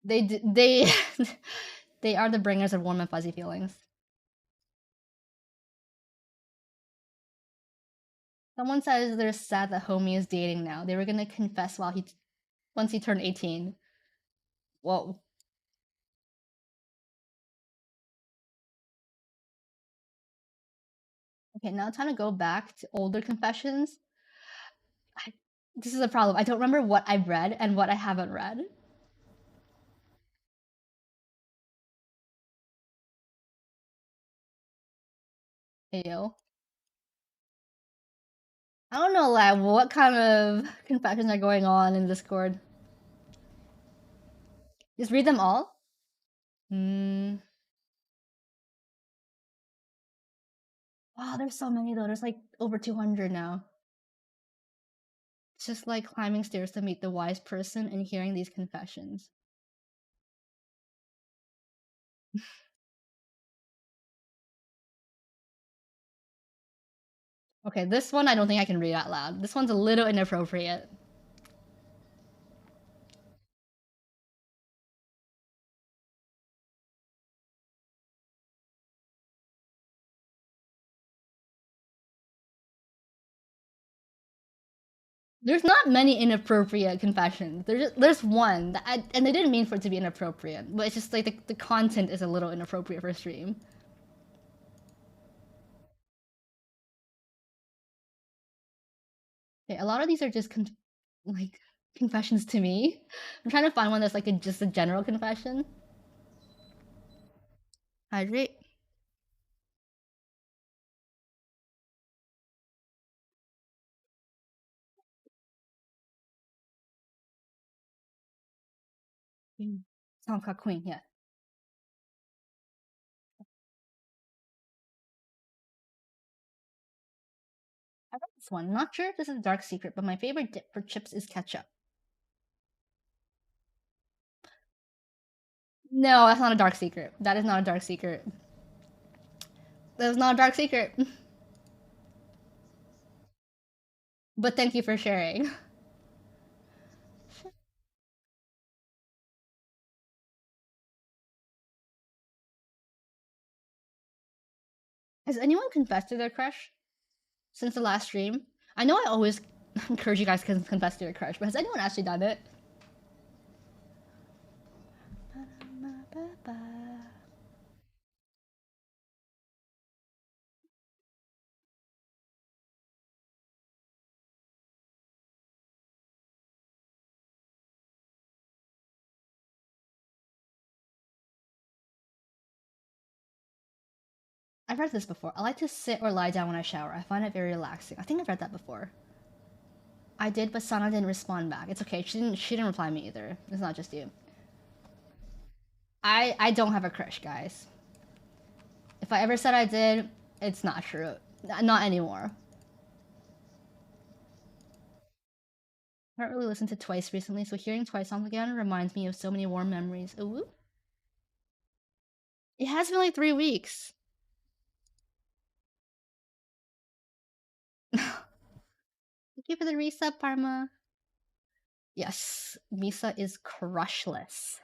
They they are the bringers of warm and fuzzy feelings. Someone says they're sad that Homie is dating now. They were gonna confess once he turned 18. Whoa. Okay, now time to go back to older confessions. This is a problem. I don't remember what I've read and what I haven't read. Ayo. I don't know, like, what kind of confessions are going on in Discord. Just read them all? Hmm. Wow, there's so many though. There's like over 200 now. It's just like climbing stairs to meet the wise person and hearing these confessions. Okay, this one I don't think I can read out loud. This one's a little inappropriate. There's not many inappropriate confessions. There's one and they didn't mean for it to be inappropriate, but it's just like the content is a little inappropriate for stream. Okay, a lot of these are just like confessions to me. I'm trying to find one that's like just a general confession. Hydrate. Sanka Queen, yeah. I read this one. Not sure if this is a dark secret, but my favorite dip for chips is ketchup. No, that's not a dark secret. That is not a dark secret. That is not a dark secret. But thank you for sharing. Has anyone confessed to their crush since the last stream? I know I always encourage you guys to confess to your crush, but has anyone actually done it? I've read this before. I like to sit or lie down when I shower. I find it very relaxing. I think I've read that before. I did, but Sana didn't respond back. It's okay. She didn't reply me either. It's not just you. I don't have a crush, guys. If I ever said I did, it's not true. Not anymore. I haven't really listened to Twice recently, so hearing Twice songs again reminds me of so many warm memories. Ooh. It has been like 3 weeks. Thank you for the resub, Parma. Yes, Misa is crushless.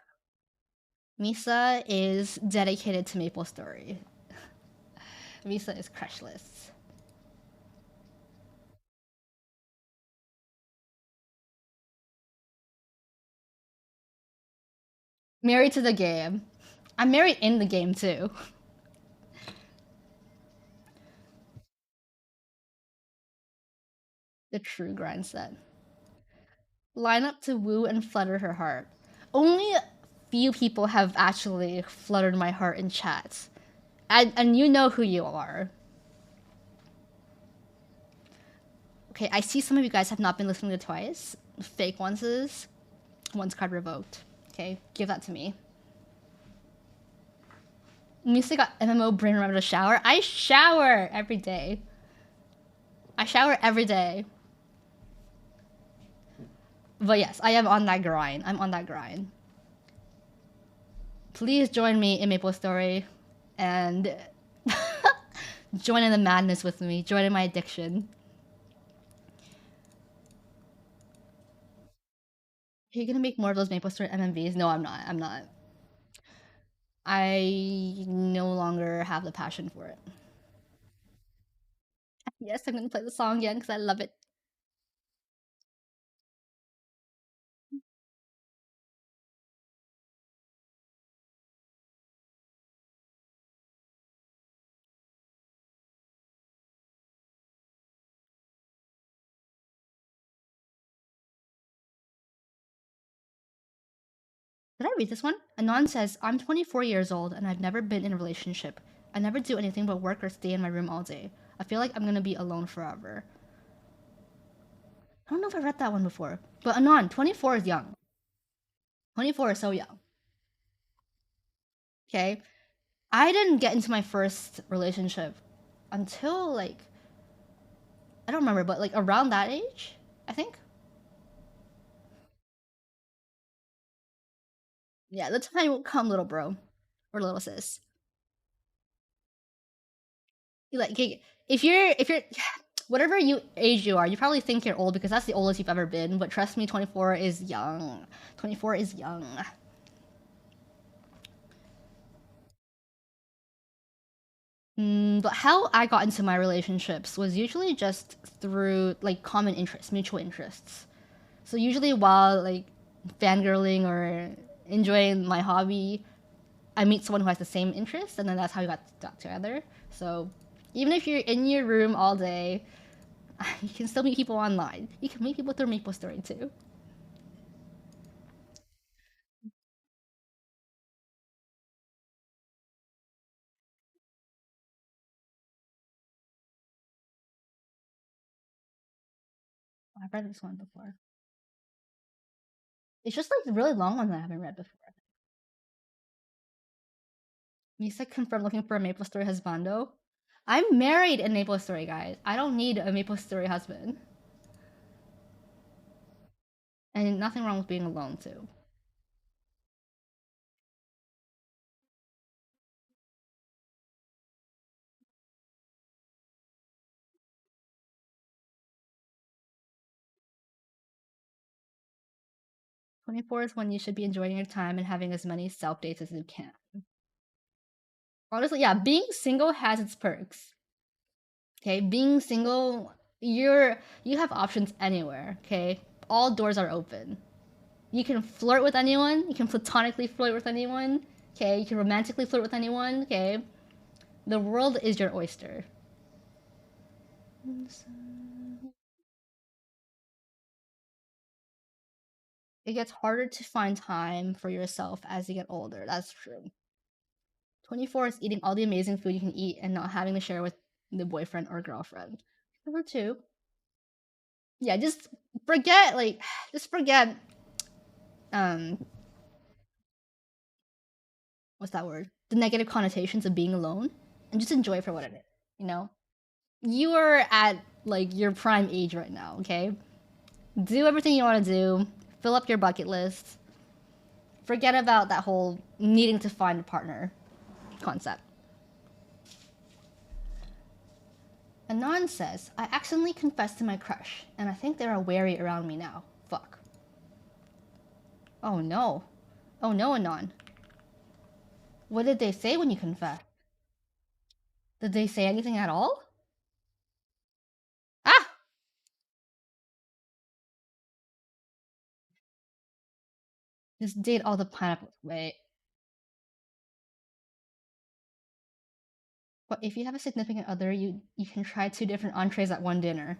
Misa is dedicated to Maple Story. Misa is crushless. Married to the game. I'm married in the game too. The true grind set. Line up to woo and flutter her heart. Only few people have actually fluttered my heart in chats. And you know who you are. Okay, I see some of you guys have not been listening to Twice. Fake ones is. One's card revoked. Okay, give that to me. Music got MMO brain remember to shower. I shower every day. I shower every day. But yes, I am on that grind. I'm on that grind. Please join me in Maple Story and join in the madness with me. Join in my addiction. Are you gonna make more of those Maple Story MMVs? No, I'm not. I'm not. I no longer have the passion for it. Yes, I'm gonna play the song again because I love it. Did I read this one? Anon says, I'm 24 years old and I've never been in a relationship. I never do anything but work or stay in my room all day. I feel like I'm gonna be alone forever. I don't know if I read that one before. But Anon, 24 is young. 24 is so young. Okay? I didn't get into my first relationship until like, I don't remember, but like around that age, I think. Yeah, the time will come, little bro. Or little sis. Like, okay, if you're whatever age you are, you probably think you're old because that's the oldest you've ever been. But trust me, 24 is young. 24 is young. But how I got into my relationships was usually just through like common interests, mutual interests. So usually while like fangirling or enjoying my hobby, I meet someone who has the same interest, and then that's how we got together. So even if you're in your room all day, you can still meet people online. You can meet people through MapleStory too. I've read this one before. It's just like really long ones I haven't read before. Misa confirmed looking for a MapleStory husbando. I'm married in MapleStory, guys. I don't need a MapleStory husband. And nothing wrong with being alone too. 24 is when you should be enjoying your time and having as many self dates as you can. Honestly, yeah, being single has its perks. Okay, being single, you have options anywhere. Okay, all doors are open. You can flirt with anyone. You can platonically flirt with anyone. Okay, you can romantically flirt with anyone. Okay, the world is your oyster. It gets harder to find time for yourself as you get older. That's true. 24 is eating all the amazing food you can eat and not having to share with the boyfriend or girlfriend. Number two, yeah, just forget, like, just forget, um, what's that word? The negative connotations of being alone and just enjoy it for what it is, you know? You are at, like, your prime age right now, okay? Do everything you want to do, fill up your bucket list, forget about that whole needing to find a partner concept. Anon says, I accidentally confessed to my crush, and I think they are wary around me now. Fuck. Oh no. Oh no, Anon. What did they say when you confessed? Did they say anything at all? Ah! Just date all the pineapples. Wait. But if you have a significant other, you can try two different entrees at one dinner.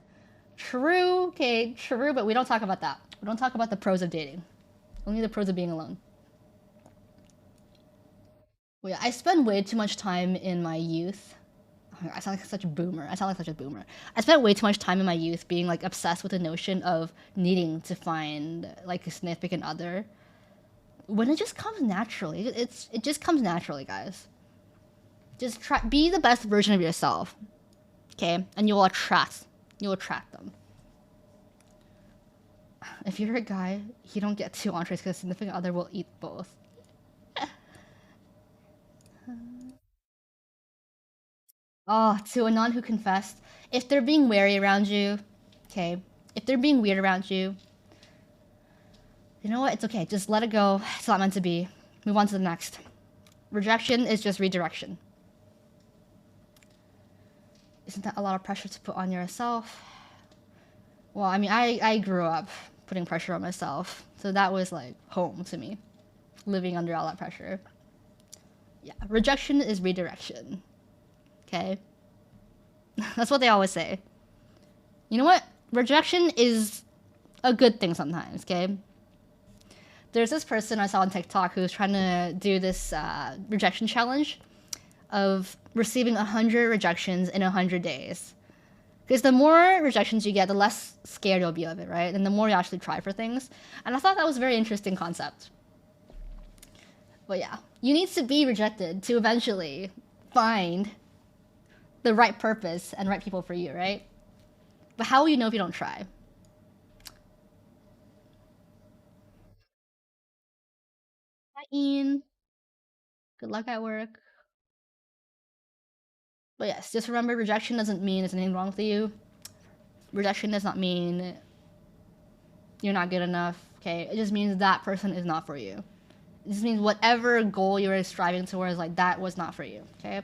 True, okay, true, but we don't talk about that. We don't talk about the pros of dating. Only the pros of being alone. Well, yeah, I spend way too much time in my youth. I sound like such a boomer. I sound like such a boomer. I spent way too much time in my youth being like obsessed with the notion of needing to find like a significant other. When it just comes naturally, it just comes naturally, guys. Just try be the best version of yourself, okay? And you'll attract them. If you're a guy, you don't get two entrees because a significant other will eat both. Oh, to a non who confessed, if they're being wary around you, okay, if they're being weird around you, You know what? It's okay. Just let it go. It's not meant to be. Move on to the next. Rejection is just redirection. Isn't that a lot of pressure to put on yourself? Well, I mean, I grew up putting pressure on myself. So that was like home to me, living under all that pressure. Yeah, rejection is redirection. Okay? That's what they always say. You know what? Rejection is a good thing sometimes, okay? There's this person I saw on TikTok who's trying to do this rejection challenge of receiving 100 rejections in 100 days. Because the more rejections you get, the less scared you'll be of it, right? And the more you actually try for things. And I thought that was a very interesting concept. But yeah, you need to be rejected to eventually find the right purpose and right people for you, right? But how will you know if you don't try? Hi, Ian. Good luck at work. But yes, just remember rejection doesn't mean there's anything wrong with you. Rejection does not mean you're not good enough, okay? It just means that person is not for you. It just means whatever goal you were striving towards, like, that was not for you, okay?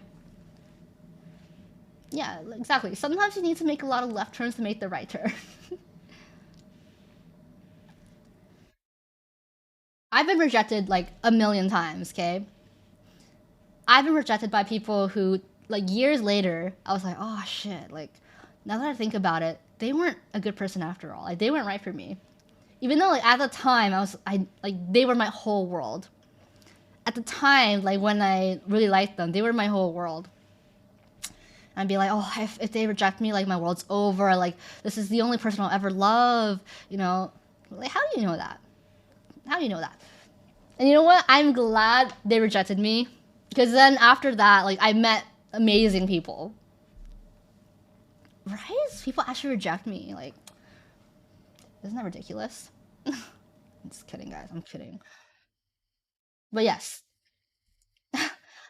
Yeah, exactly. Sometimes you need to make a lot of left turns to make the right turn. I've been rejected like a million times, okay? I've been rejected by people who, like, years later, I was like, oh shit, like, now that I think about it, they weren't a good person after all. Like, they weren't right for me. Even though, like, at the time, they were my whole world. At the time, like, when I really liked them, they were my whole world. And I'd be like, oh, if they reject me, like, my world's over. Like, this is the only person I'll ever love, you know? Like, how do you know that? How do you know that? And you know what? I'm glad they rejected me. Because then after that, like, I met amazing people. Right? People actually reject me. Like, isn't that ridiculous? I'm just kidding, guys. I'm kidding. But yes,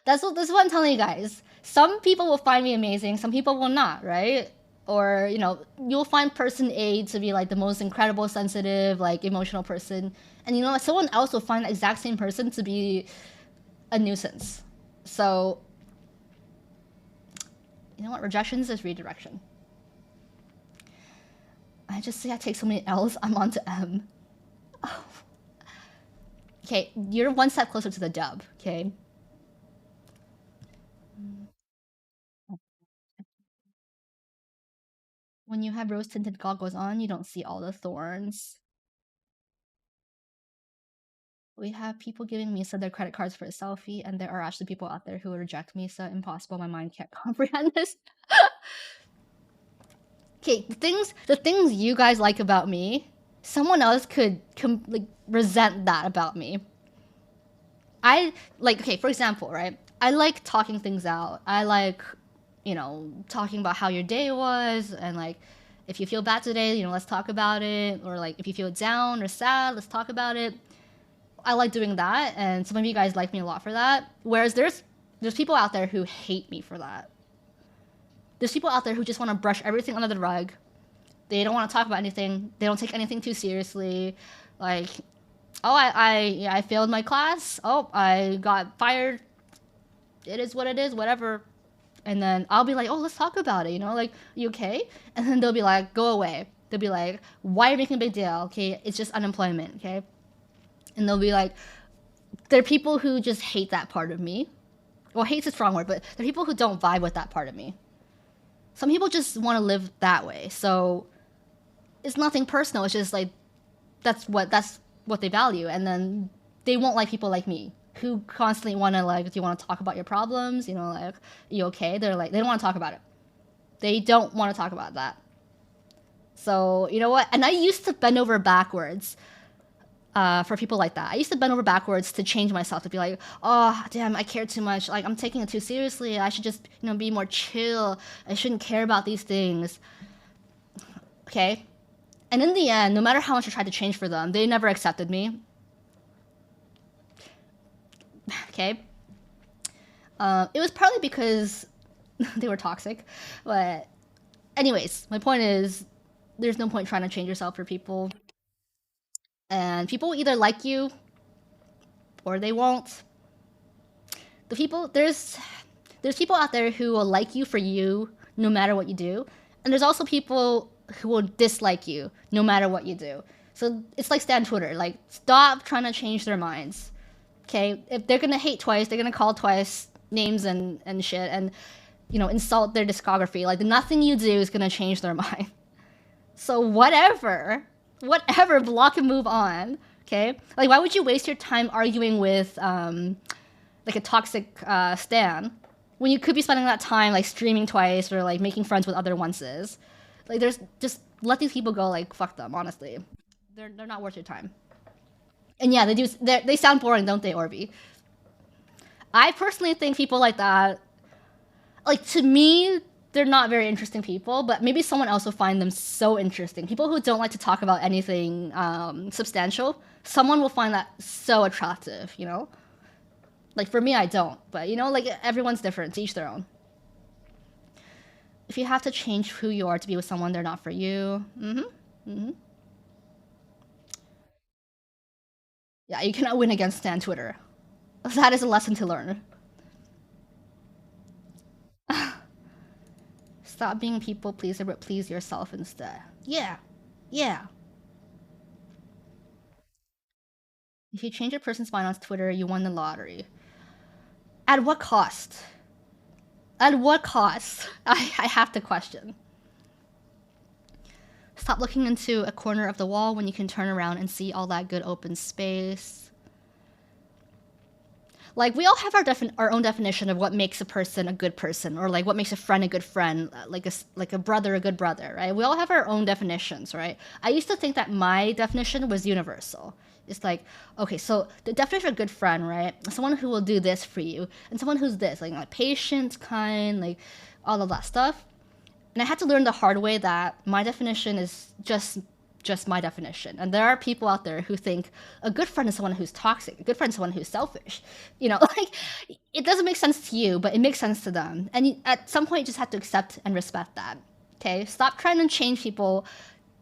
this is what I'm telling you guys. Some people will find me amazing. Some people will not. Right? Or you'll find person A to be like the most incredible, sensitive, like emotional person, and someone else will find the exact same person to be a nuisance. So you know what? Rejections is redirection. I just say I take so many L's. I'm on to M. Oh. Okay, you're one step closer to the dub. Okay. When you have rose tinted goggles on, you don't see all the thorns. We have people giving Misa their credit cards for a selfie, and there are actually people out there who will reject Misa. Impossible. My mind can't comprehend this. Okay, the things you guys like about me, someone else could like resent that about me. I like, okay, for example, right? I like talking things out. I like, talking about how your day was, and like, if you feel bad today, let's talk about it. Or like, if you feel down or sad, let's talk about it. I like doing that, and some of you guys like me a lot for that. Whereas there's people out there who hate me for that. There's people out there who just want to brush everything under the rug. They don't want to talk about anything. They don't take anything too seriously. Like, oh, I failed my class. Oh, I got fired. It is what it is, whatever. And then I'll be like, oh, let's talk about it, like, you okay? And then they'll be like, go away. They'll be like, why are you making a big deal? Okay, it's just unemployment, okay? And they'll be like, there are people who just hate that part of me. Well, hate's a strong word, but there are people who don't vibe with that part of me. Some people just want to live that way. So it's nothing personal. It's just like, that's what they value. And then they won't like people like me who constantly want to, like, do you want to talk about your problems? Like, you okay? They're like, they don't want to talk about it. They don't want to talk about that. So, you know what? And I used to bend over backwards for people like that. I used to bend over backwards to change myself, to be like, oh, damn, I care too much. Like, I'm taking it too seriously. I should just, be more chill. I shouldn't care about these things. Okay? And in the end, no matter how much I tried to change for them, they never accepted me. Okay? It was partly because they were toxic. But anyways, my point is, there's no point trying to change yourself for people. And people will either like you or they won't. There's people out there who will like you for you no matter what you do, and there's also people who will dislike you no matter what you do. So it's like Stan Twitter. Like, stop trying to change their minds. Okay, if they're gonna hate twice, they're gonna call twice names and shit, and insult their discography. Like, nothing you do is gonna change their mind. So whatever, block and move on. Okay, like, why would you waste your time arguing with like a toxic stan when you could be spending that time like streaming twice or like making friends with other onces? Like, there's just let these people go. Like, fuck them. Honestly, they're not worth your time. And yeah, they sound boring, don't they, Orby? I personally think people like that, like, to me, they're not very interesting people, but maybe someone else will find them so interesting. People who don't like to talk about anything substantial, someone will find that so attractive, you know? Like, for me, I don't, but like, everyone's different, to each their own. If you have to change who you are to be with someone, they're not for you. Yeah, you cannot win against Stan Twitter. That is a lesson to learn. Stop being people pleaser, but please yourself instead. Yeah. If you change a person's mind on Twitter, you won the lottery. At what cost? At what cost? I have to question. Stop looking into a corner of the wall when you can turn around and see all that good open space. Like, we all have our own definition of what makes a person a good person, or like what makes a friend a good friend, like a brother a good brother, right? We all have our own definitions, right? I used to think that my definition was universal. It's like, okay, so the definition of a good friend, right? Someone who will do this for you, and someone who's this, like patient, kind, like all of that stuff. And I had to learn the hard way that my definition is just my definition. And there are people out there who think a good friend is someone who's toxic, a good friend is someone who's selfish. Like, it doesn't make sense to you, but it makes sense to them. And at some point, you just have to accept and respect that. Okay? Stop trying to change people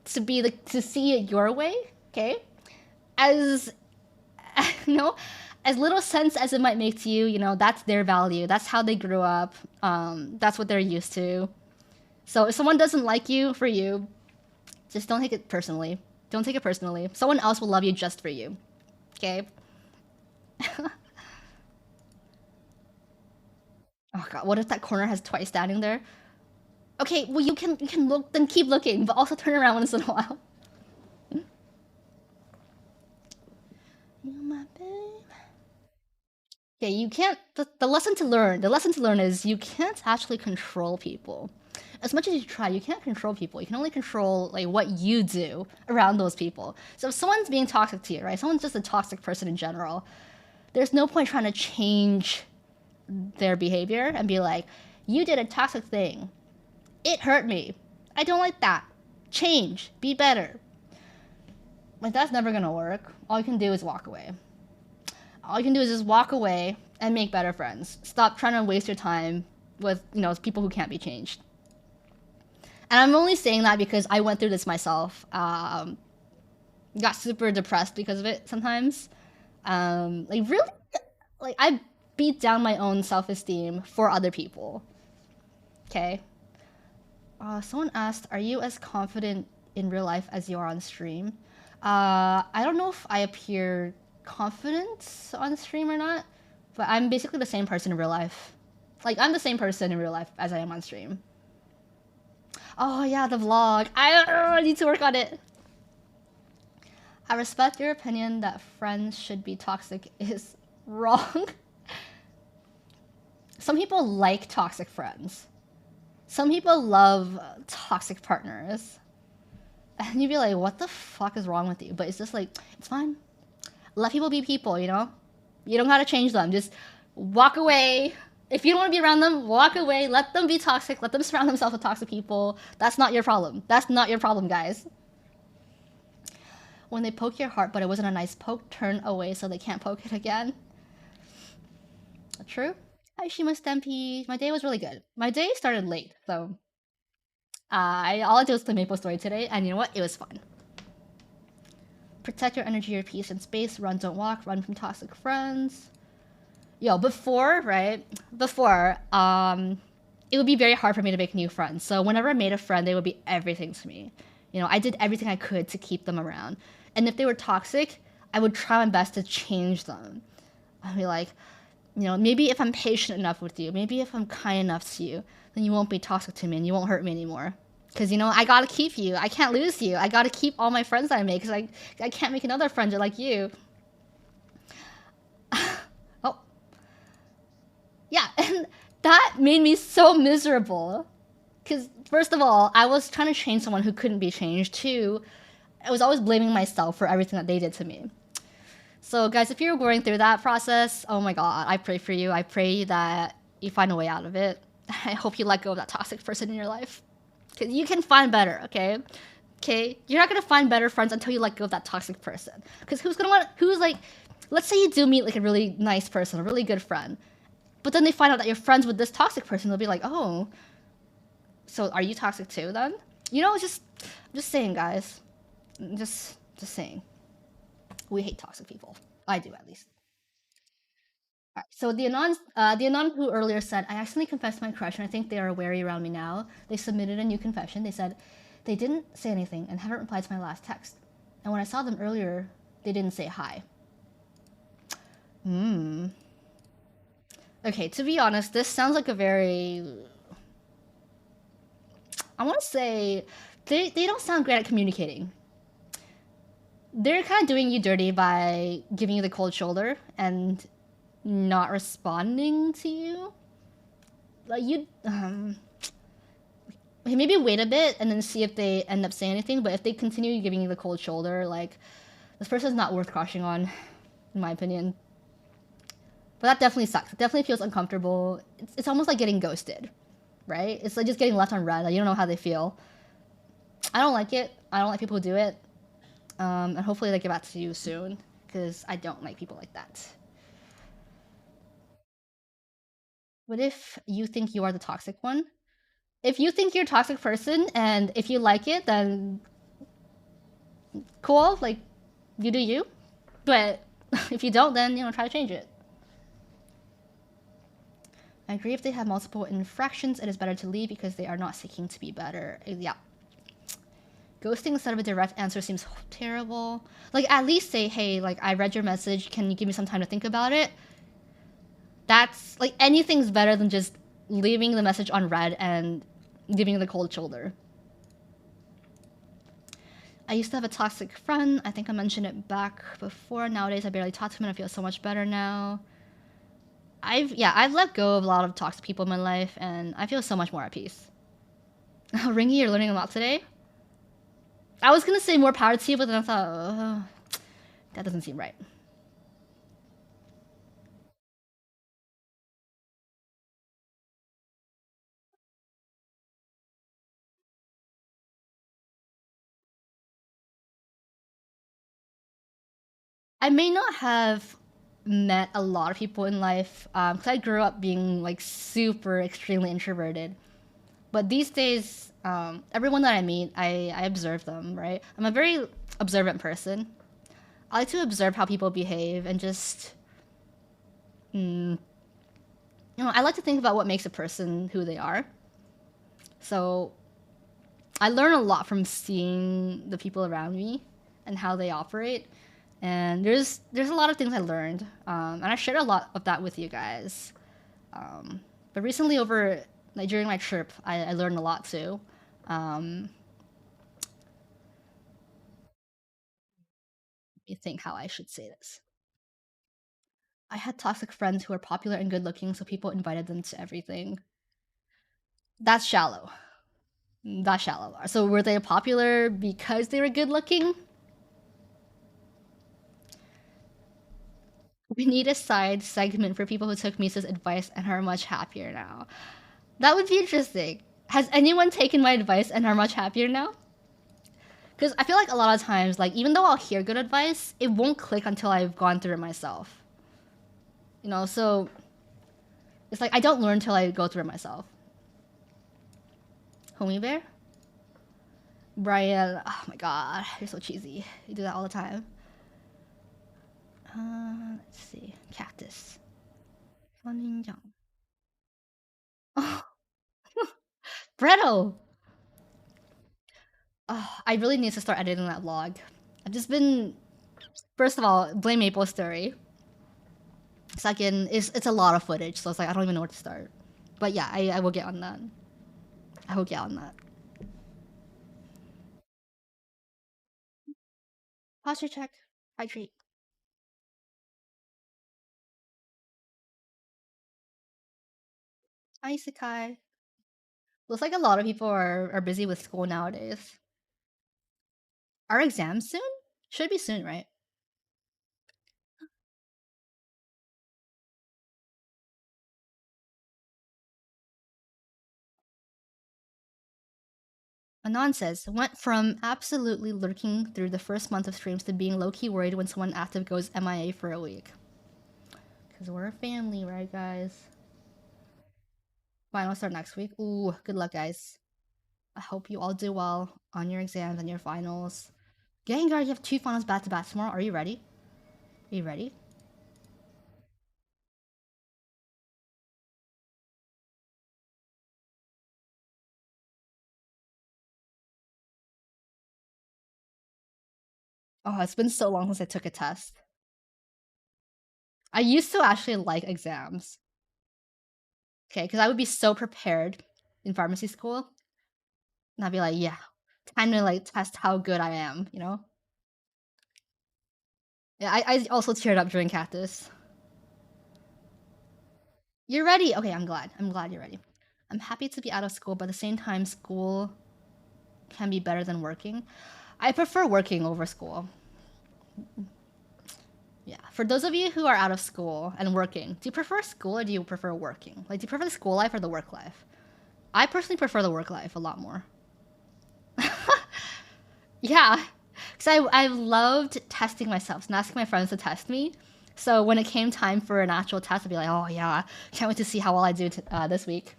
to see it your way. Okay? As as little sense as it might make to you, that's their value. That's how they grew up. That's what they're used to. So if someone doesn't like you for you, just don't take it personally. Don't take it personally. Someone else will love you just for you. Okay? Oh god, what if that corner has twice standing there? Okay, well, you can look, then keep looking, but also turn around once in a while. You my babe. Okay, you can't. The lesson to learn is you can't actually control people. As much as you try, you can't control people. You can only control like what you do around those people. So if someone's being toxic to you, right? Someone's just a toxic person in general. There's no point trying to change their behavior and be like, you did a toxic thing. It hurt me. I don't like that. Change. Be better. Like, that's never gonna work. All you can do is walk away. All you can do is just walk away and make better friends. Stop trying to waste your time with, people who can't be changed. And I'm only saying that because I went through this myself. Got super depressed because of it sometimes. I beat down my own self-esteem for other people. Okay? Someone asked, are you as confident in real life as you are on stream? I don't know if I appear confident on stream or not, but I'm basically the same person in real life. Like, I'm the same person in real life as I am on stream. Oh yeah, the vlog. I need to work on it. I respect your opinion that friends should be toxic is wrong. Some people like toxic friends. Some people love toxic partners. And you'd be like, what the fuck is wrong with you? But it's just like, it's fine. Let people be people, You don't gotta change them. Just walk away. If you don't want to be around them, walk away. Let them be toxic. Let them surround themselves with toxic people. That's not your problem. That's not your problem, guys. When they poke your heart, but it wasn't a nice poke, turn away so they can't poke it again. True. Hi, Shima Stampede. My day was really good. My day started late, so all I did was play Maple Story today, and you know what? It was fun. Protect your energy, your peace, and space. Run, don't walk. Run from toxic friends. Yo, before, right? Before, it would be very hard for me to make new friends. So whenever I made a friend, they would be everything to me. You know, I did everything I could to keep them around. And if they were toxic, I would try my best to change them. I'd be like, you know, maybe if I'm patient enough with you, maybe if I'm kind enough to you, then you won't be toxic to me and you won't hurt me anymore. Because, you know, I gotta keep you. I can't lose you. I gotta keep all my friends that I make because I can't make another friend like you. Oh, yeah. And that made me so miserable. Because, first of all, I was trying to change someone who couldn't be changed. Two, I was always blaming myself for everything that they did to me. So, guys, if you're going through that process, oh my god, I pray for you. I pray that you find a way out of it. I hope you let go of that toxic person in your life. Because you can find better, okay? Okay? You're not gonna find better friends until you let go of that toxic person. Because who's like, let's say you do meet like a really nice person, a really good friend, but then they find out that you're friends with this toxic person, they'll be like, oh, so are you toxic too then? You know, I'm just saying, guys. Just saying. We hate toxic people. I do, at least. Alright, so the Anon who earlier said, I accidentally confessed my crush and I think they are wary around me now. They submitted a new confession. They said they didn't say anything and haven't replied to my last text. And when I saw them earlier, they didn't say hi. Okay, to be honest, this sounds like a very... I want to say they don't sound great at communicating. They're kind of doing you dirty by giving you the cold shoulder and not responding to you. Like, you maybe wait a bit and then see if they end up saying anything, but if they continue giving you the cold shoulder, like, this person's not worth crushing on, in my opinion. But that definitely sucks. It definitely feels uncomfortable. It's almost like getting ghosted, right? It's like just getting left on red. Like, you don't know how they feel. I don't like it. I don't like people who do it. And hopefully they get back to you soon, because I don't like people like that. What if you think you are the toxic one? If you think you're a toxic person, and if you like it, then cool, like, you do you. But if you don't, then, you know, try to change it. I agree, if they have multiple infractions, it is better to leave because they are not seeking to be better. Yeah. Ghosting instead of a direct answer seems terrible. Like, at least say, hey, like, I read your message, can you give me some time to think about it? That's, like, anything's better than just leaving the message unread and giving the cold shoulder. I used to have a toxic friend. I think I mentioned it back before. Nowadays, I barely talk to him and I feel so much better now. I've let go of a lot of toxic people in my life and I feel so much more at peace. Ringy, you're learning a lot today? I was gonna say more power to you, but then I thought, that doesn't seem right. I may not have met a lot of people in life because I grew up being like super extremely introverted. But these days, everyone that I meet, I observe them, right? I'm a very observant person. I like to observe how people behave and just, you know, I like to think about what makes a person who they are. So I learn a lot from seeing the people around me and how they operate. And there's a lot of things I learned, and I shared a lot of that with you guys. But recently, over like during my trip, I learned a lot too. Let me think how I should say this. I had toxic friends who were popular and good looking, so people invited them to everything. That's shallow. That's shallow. So were they popular because they were good looking? We need a side segment for people who took Misa's advice and are much happier now. That would be interesting. Has anyone taken my advice and are much happier now? Because I feel like a lot of times, like, even though I'll hear good advice, it won't click until I've gone through it myself. You know, so it's like I don't learn until I go through it myself. Homie Bear? Brian, oh my god, you're so cheesy. You do that all the time. Let's see. Cactus. 선인장. Oh, Bretto! Oh, I really need to start editing that vlog. I've just been. First of all, blame Maple Story. Second, it's a lot of footage, so it's like I don't even know where to start. But yeah, I will get on that. I will get on that. Posture check. Hydrate. Hi, Sakai. Looks like a lot of people are busy with school nowadays. Are exams soon? Should be soon, right? Anon says, went from absolutely lurking through the first month of streams to being low-key worried when someone active goes MIA for a week. Because we're a family, right, guys? Finals start next week. Ooh, good luck, guys. I hope you all do well on your exams and your finals. Gengar, you have two finals back to back tomorrow. Are you ready? Are you ready? Oh, it's been so long since I took a test. I used to actually like exams. Okay, because I would be so prepared in pharmacy school. And I'd be like, yeah, time to like test how good I am, you know? Yeah, I also teared up during Cactus. You're ready? Okay, I'm glad. I'm glad you're ready. I'm happy to be out of school, but at the same time, school can be better than working. I prefer working over school. Yeah. For those of you who are out of school and working, do you prefer school or do you prefer working? Like, do you prefer the school life or the work life? I personally prefer the work life a lot more. Yeah. Because I've loved testing myself and asking my friends to test me. So when it came time for an actual test, I'd be like, oh, yeah, can't wait to see how well I do this week.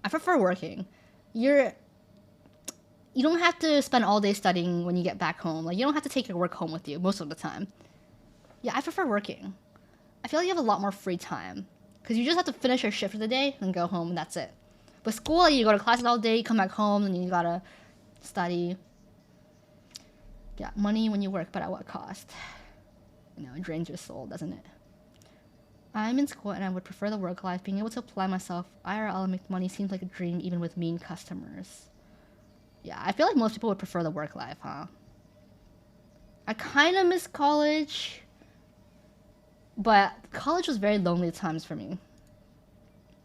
I prefer working. You're you don't have to spend all day studying when you get back home. Like you don't have to take your work home with you most of the time. Yeah, I prefer working. I feel like you have a lot more free time because you just have to finish your shift for the day and go home and that's it. But school, you go to classes all day, you come back home, and you gotta study. Yeah, money when you work, but at what cost? You know, it drains your soul, doesn't it? I'm in school and I would prefer the work life. Being able to apply myself IRL and make money seems like a dream even with mean customers. Yeah, I feel like most people would prefer the work life, huh? I kind of miss college, but college was very lonely at times for me.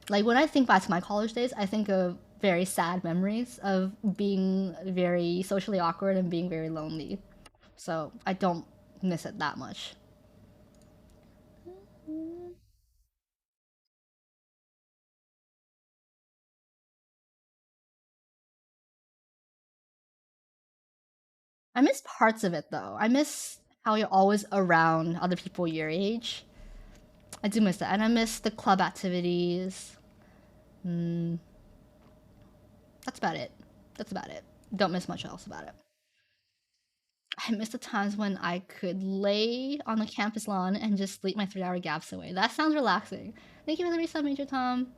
Like when I think back to my college days, I think of very sad memories of being very socially awkward and being very lonely. So I don't miss it that much. I miss parts of it though. I miss how you're always around other people your age. I do miss that. And I miss the club activities. Mm, that's about it. That's about it. Don't miss much else about it. I miss the times when I could lay on the campus lawn and just sleep my 3 hour gaps away. That sounds relaxing. Thank you for the reset, Major Tom.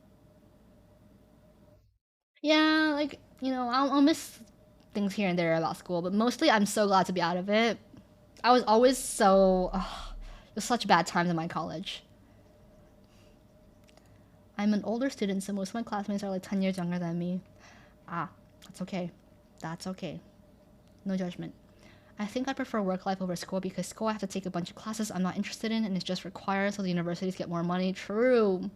Yeah, like, you know, I'll miss things here and there about school, but mostly I'm so glad to be out of it. I was always so. It was such bad times in my college. I'm an older student, so most of my classmates are like 10 years younger than me. Ah, that's okay. That's okay. No judgment. I think I prefer work life over school because school I have to take a bunch of classes I'm not interested in and it's just required so the universities get more money. True.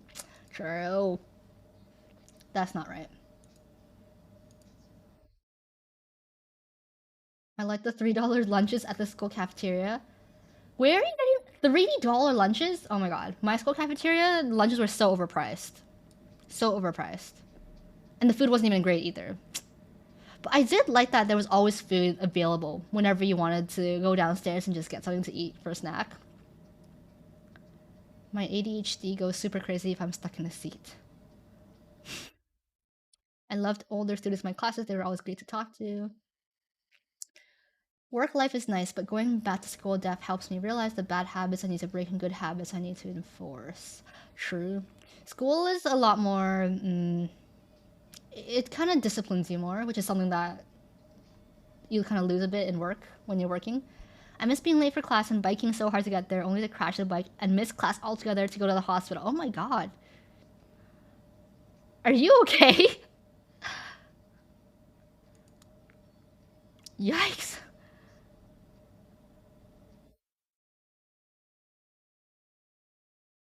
True. That's not right. I like the $3 lunches at the school cafeteria. Where are you getting $3 lunches? Oh my god. My school cafeteria lunches were so overpriced. So overpriced. And the food wasn't even great either. But I did like that there was always food available whenever you wanted to go downstairs and just get something to eat for a snack. My ADHD goes super crazy if I'm stuck in a seat. I loved older students in my classes. They were always great to talk to. Work life is nice, but going back to school def helps me realize the bad habits I need to break and good habits I need to enforce. True. School is a lot more. It kind of disciplines you more, which is something that you kind of lose a bit in work when you're working. I miss being late for class and biking so hard to get there, only to crash the bike and miss class altogether to go to the hospital. Oh my god. Are you okay? Yikes.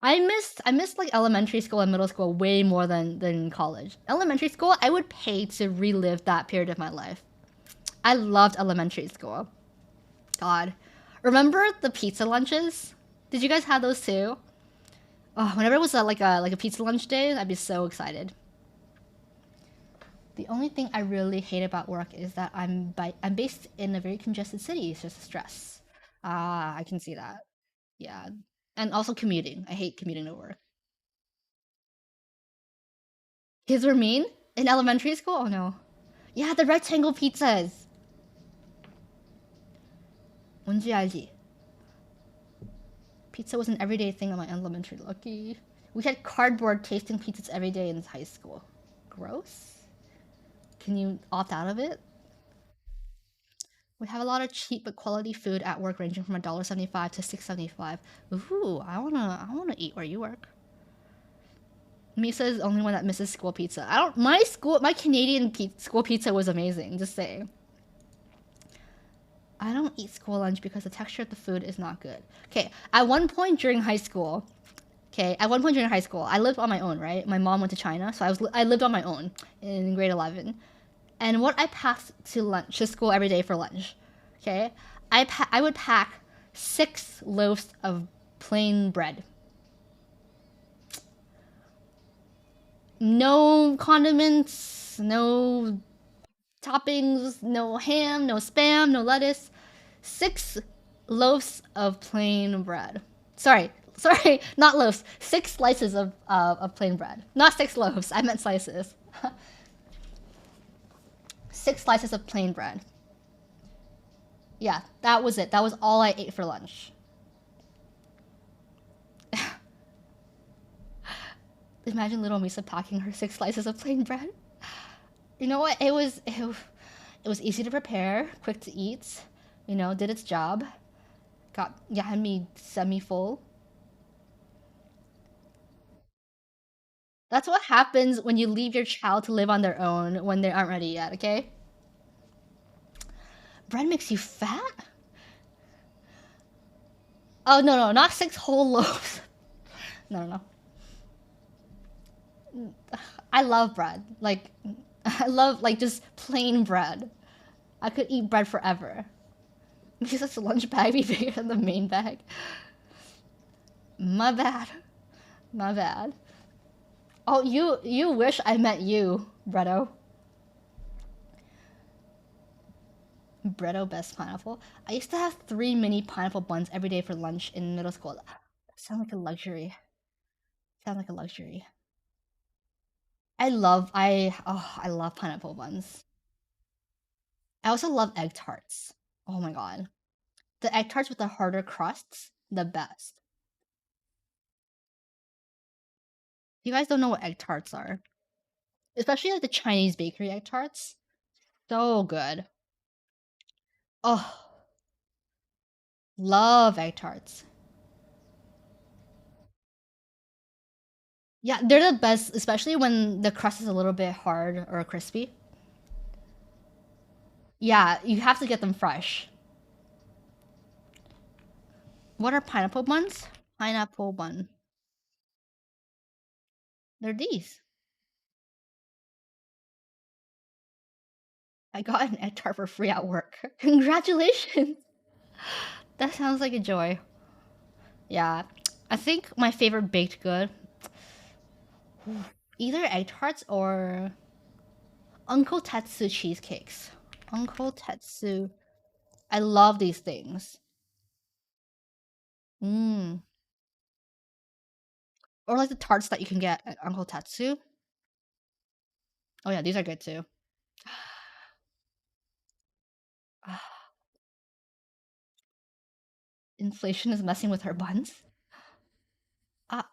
I missed like elementary school and middle school way more than college. Elementary school, I would pay to relive that period of my life. I loved elementary school. God. Remember the pizza lunches? Did you guys have those too? Oh, whenever it was like a pizza lunch day, I'd be so excited. The only thing I really hate about work is that I'm based in a very congested city. It's just a stress. Ah, I can see that. Yeah, and also commuting. I hate commuting to work. Kids were mean in elementary school. Oh no. Yeah, the rectangle pizzas. 뭔지 알지? Pizza was an everyday thing on my elementary. Lucky. We had cardboard tasting pizzas every day in high school. Gross. Can you opt out of it? We have a lot of cheap but quality food at work, ranging from $1.75 to $6.75. Ooh, I wanna eat where you work. Misa is the only one that misses school pizza. I don't. My Canadian school pizza was amazing. Just saying. I don't eat school lunch because the texture of the food is not good. Okay, at one point during high school, I lived on my own. Right, my mom went to China, so I lived on my own in grade 11. And what I packed to lunch to school every day for lunch, okay, I would pack 6 loaves of plain bread. No condiments, no toppings, no ham, no spam, no lettuce. 6 loaves of plain bread. Sorry, not loaves. 6 slices of plain bread. Not 6 loaves. I meant slices. 6 slices of plain bread. Yeah, that was it. That was all I ate for lunch. Imagine little Misa packing her 6 slices of plain bread. You know what? It was easy to prepare, quick to eat. Did its job. Had me semi full. That's what happens when you leave your child to live on their own when they aren't ready yet. Okay? Bread makes you fat. Oh no, not 6 whole loaves. No. I love bread. Like, I love like just plain bread. I could eat bread forever. Because the lunch bag be bigger than the main bag. My bad. My bad. Oh, you wish I met you, Bretto. Bretto best pineapple. I used to have 3 mini pineapple buns every day for lunch in middle school. Sound like a luxury. Sound like a luxury. I love pineapple buns. I also love egg tarts. Oh my god. The egg tarts with the harder crusts, the best. You guys don't know what egg tarts are. Especially like the Chinese bakery egg tarts. So good. Oh, love egg tarts. Yeah, they're the best, especially when the crust is a little bit hard or crispy. Yeah, you have to get them fresh. What are pineapple buns? Pineapple bun. They're these. I got an egg tart for free at work. Congratulations! That sounds like a joy. Yeah, I think my favorite baked good, either egg tarts or Uncle Tetsu cheesecakes. Uncle Tetsu. I love these things. Mm. Or like the tarts that you can get at Uncle Tetsu. Oh yeah, these are good too. inflation is messing with our buns.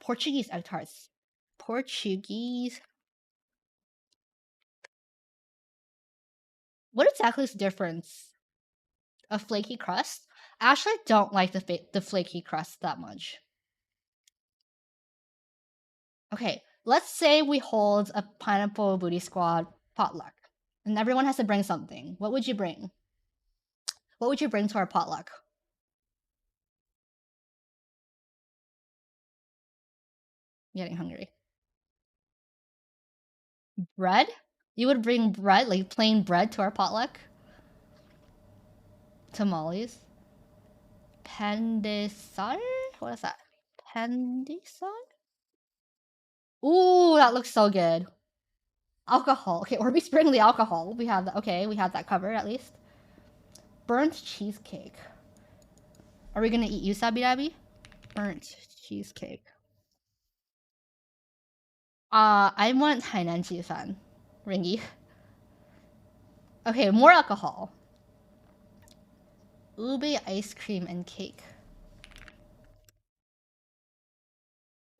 Portuguese egg tarts. Portuguese. What exactly is the difference? A flaky crust? I actually don't like the flaky crust that much. Okay, let's say we hold a Pineapple Booty Squad potluck, and everyone has to bring something. What would you bring? What would you bring to our potluck? I'm getting hungry. Bread? You would bring bread, like plain bread, to our potluck? Tamales? Pandesal? What is that? Pandesal? Ooh, that looks so good. Alcohol. Okay, or we bring the alcohol. We have that. Okay, we have that covered at least. Burnt cheesecake. Are we gonna eat you, Sabi Dabi? Burnt cheesecake. I want Hainan Jiufan. Ringy. Okay, more alcohol. Ube ice cream and cake.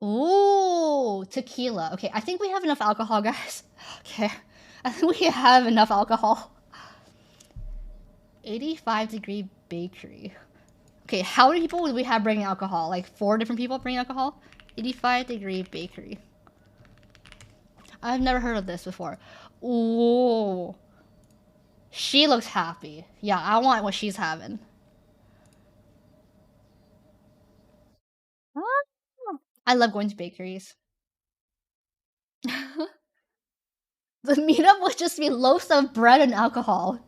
Ooh, tequila. Okay, I think we have enough alcohol, guys. Okay, I think we have enough alcohol. 85-degree bakery. Okay, how many people would we have bringing alcohol? Like 4 different people bringing alcohol? 85-degree bakery. I've never heard of this before. Ooh. She looks happy. Yeah, I want what she's having. I love going to bakeries. The meetup would just be loaves of bread and alcohol.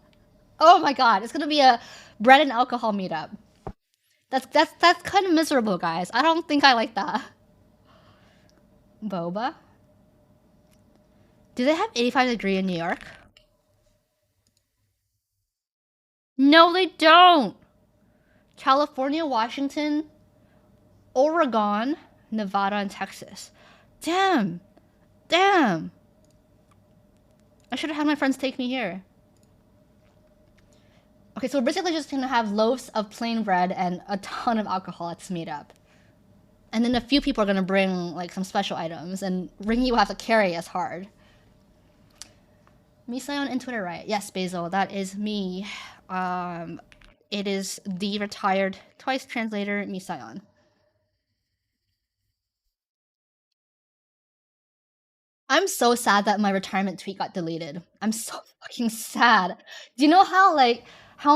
Oh my god, it's gonna be a bread and alcohol meetup. That's kind of miserable, guys. I don't think I like that. Boba? Do they have 85-degree in New York? No, they don't. California, Washington, Oregon, Nevada, and Texas. Damn. Damn. I should have had my friends take me here. Okay, so we're basically just gonna have loaves of plain bread and a ton of alcohol at this meetup. And then a few people are gonna bring like some special items, and Ringy will have to carry us hard. Misayon in Twitter, right? Yes, Basil, that is me. It is the retired twice translator Misayon. I'm so sad that my retirement tweet got deleted. I'm so fucking sad. Do you know how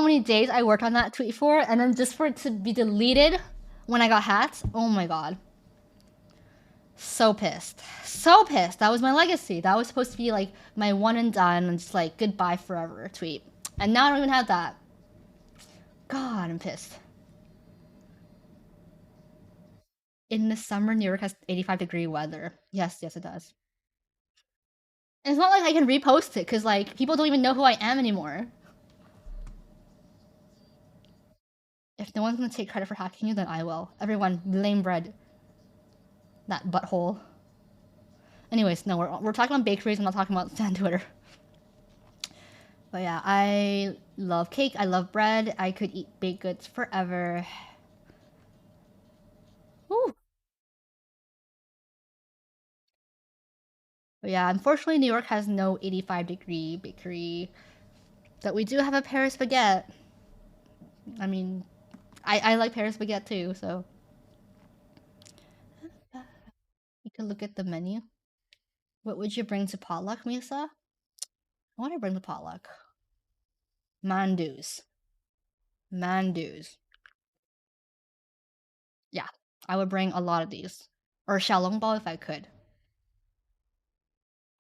many days I worked on that tweet for, and then just for it to be deleted when I got hacked? Oh my god. So pissed. So pissed. That was my legacy. That was supposed to be like my one and done and just like goodbye forever tweet. And now I don't even have that. God, I'm pissed. In the summer, New York has 85-degree weather. Yes, yes, it does. And it's not like I can repost it because like people don't even know who I am anymore. If no one's gonna take credit for hacking you, then I will. Everyone, blame bread. That butthole. Anyways, no, we're talking about bakeries. I'm not talking about Stan Twitter. But yeah, I love cake. I love bread. I could eat baked goods forever. Woo. But yeah, unfortunately, New York has no 85-degree bakery. But we do have a Paris baguette. I mean, I like Paris baguette too, so. You can look at the menu. What would you bring to potluck, Misa? What would I bring to potluck? Mandus. Mandus. Yeah, I would bring a lot of these. Or xiaolongbao if I could.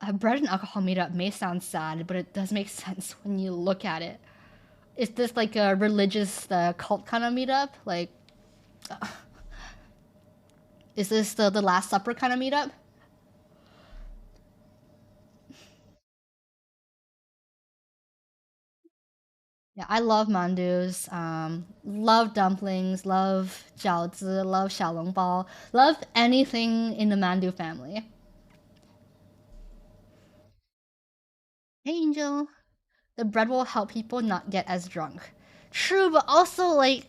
A bread and alcohol meetup may sound sad, but it does make sense when you look at it. Is this like a religious cult kind of meetup? Like, is this the Last Supper kind of meetup? Yeah, I love mandus, love dumplings, love jiaozi, love xiaolongbao, love anything in the mandu family. Hey, Angel. The bread will help people not get as drunk. True, but also like,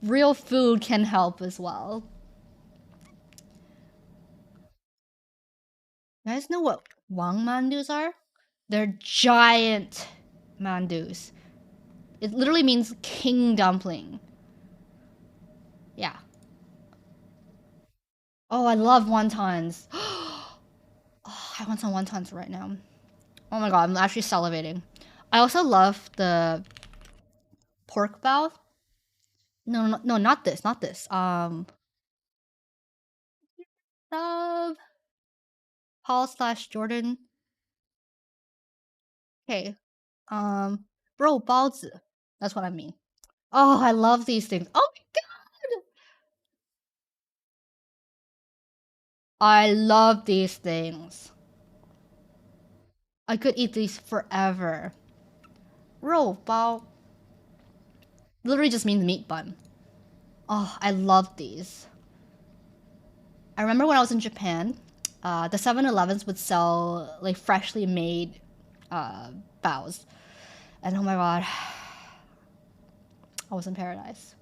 real food can help as well. You guys know what Wang mandus are? They're giant mandus. It literally means king dumpling. Yeah. Oh, I love wontons. Oh, I want some wontons right now. Oh my god, I'm actually salivating. I also love the pork bao. No, no, no, not this, not this. Love Paul slash Jordan. Okay. Bro, 包子. That's what I mean. Oh, I love these things. Oh my god, I love these things. I could eat these forever. 肉包 literally just means meat bun. Oh, I love these. I remember when I was in Japan, the 7-Elevens would sell like freshly made baos. And oh my god, I was in paradise.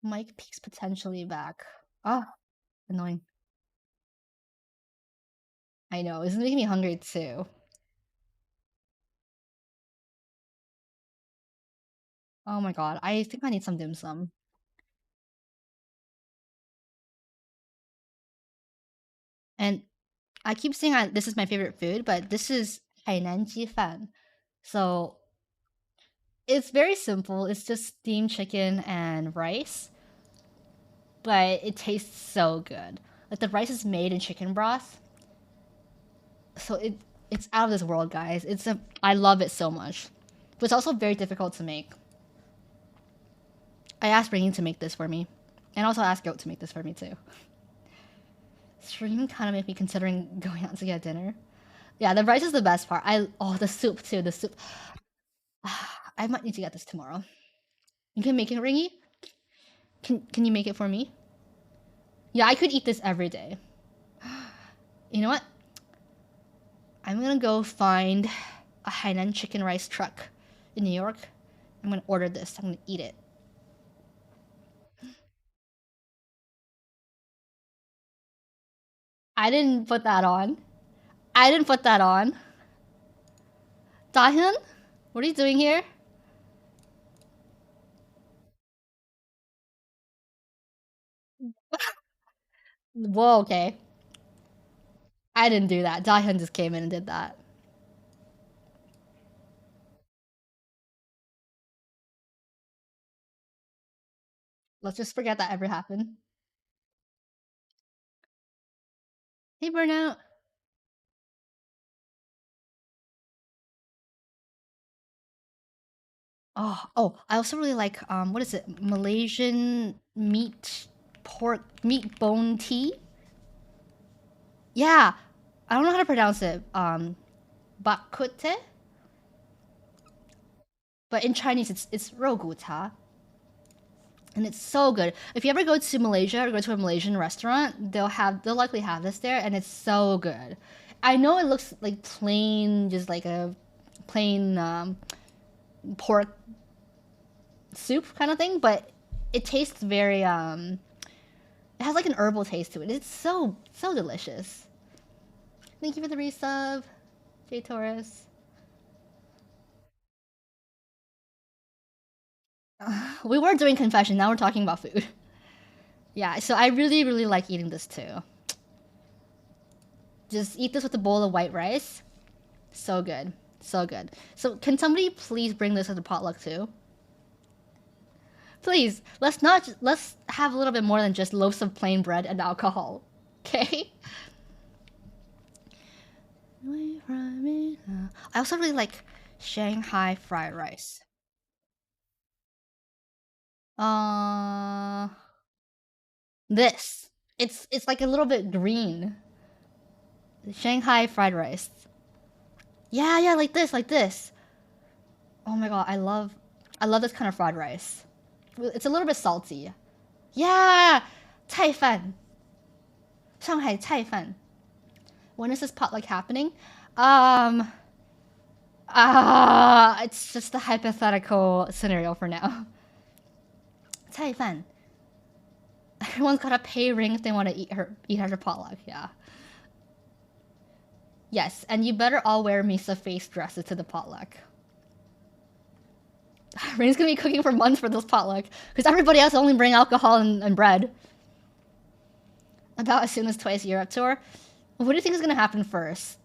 Mike Peak's potentially back. Ah, annoying. I know, it's making me hungry too. Oh my god, I think I need some dim sum. And I keep saying this is my favorite food, but this is Hainan Fan. So it's very simple. It's just steamed chicken and rice, but it tastes so good. Like the rice is made in chicken broth, so it's out of this world, guys. I love it so much, but it's also very difficult to make. I asked Ringy to make this for me, and also asked Goat to make this for me too. Stream kind of make me considering going out to get dinner. Yeah, the rice is the best part. The soup too. The soup. I might need to get this tomorrow. You can make it, Ringy. Can you make it for me? Yeah, I could eat this every day. You know what? I'm gonna go find a Hainan chicken rice truck in New York. I'm gonna order this. I'm gonna eat it. I didn't put that on. I didn't put that on. Dahyun, what are you doing here? Whoa, okay. I didn't do that. Dahyun just came in and did that. Let's just forget that ever happened. Hey, Burnout. Oh, I also really like what is it? Malaysian meat bone tea. Yeah, I don't know how to pronounce it. Bak kut teh, but in Chinese it's rogu cha, and it's so good. If you ever go to Malaysia or go to a Malaysian restaurant, they'll likely have this there, and it's so good. I know it looks like plain, just like a plain pork soup kind of thing, but it tastes very it has like an herbal taste to it. It's so delicious. Thank you for the resub, J Torres. We were doing confession, now we're talking about food. Yeah, so I really, really like eating this too. Just eat this with a bowl of white rice. So good. So good. So can somebody please bring this to the potluck too? Please, let's have a little bit more than just loaves of plain bread and alcohol. Okay? I also really like Shanghai fried rice. Uh this. It's like a little bit green. Shanghai fried rice. Yeah, yeah, like this, like this. Oh my god, I love this kind of fried rice. It's a little bit salty. Yeah, 菜饭. Shanghai 菜饭. When is this potluck happening? Um It's just a hypothetical scenario for now. 菜饭. Everyone's got to pay ring if they want to eat at her potluck. Yeah. Yes, and you better all wear Misa face dresses to the potluck. Ring's gonna be cooking for months for this potluck because everybody else only bring alcohol and bread. About as soon as Twice Europe tour. What do you think is gonna happen first?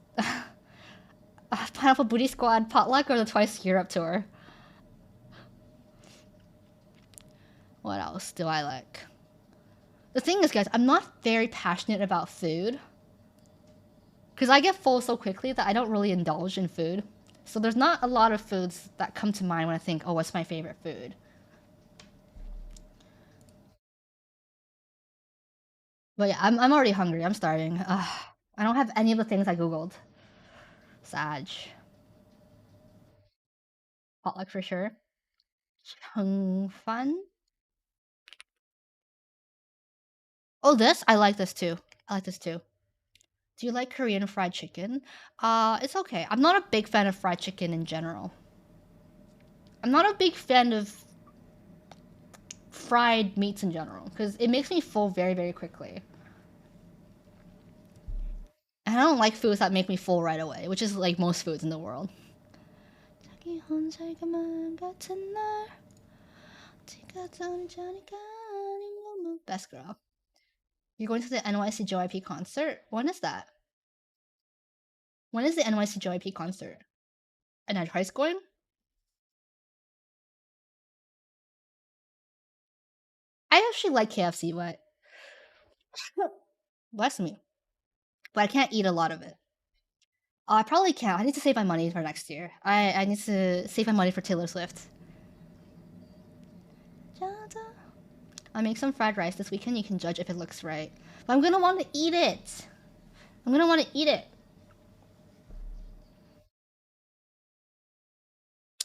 Pineapple Booty Squad potluck or the Twice Europe tour? What else do I like? The thing is, guys, I'm not very passionate about food. Because I get full so quickly that I don't really indulge in food. So there's not a lot of foods that come to mind when I think, oh, what's my favorite food? But yeah, I'm already hungry. I'm starving. I don't have any of the things I googled. Sag. Potluck for sure. Chung Fun. Oh, this? I like this too. I like this too. Do you like Korean fried chicken? It's okay. I'm not a big fan of fried chicken in general. I'm not a big fan of fried meats in general because it makes me full very, very quickly. And I don't like foods that make me full right away, which is like most foods in the world. Best girl. You're going to the NYC JYP concert? When is that? When is the NYC JYP concert? And at Twice going? I actually like KFC, but bless me. But I can't eat a lot of it. Oh, I probably can't. I need to save my money for next year. I need to save my money for Taylor Swift. I'll make some fried rice this weekend. You can judge if it looks right. But I'm gonna want to eat it. I'm gonna want to eat it.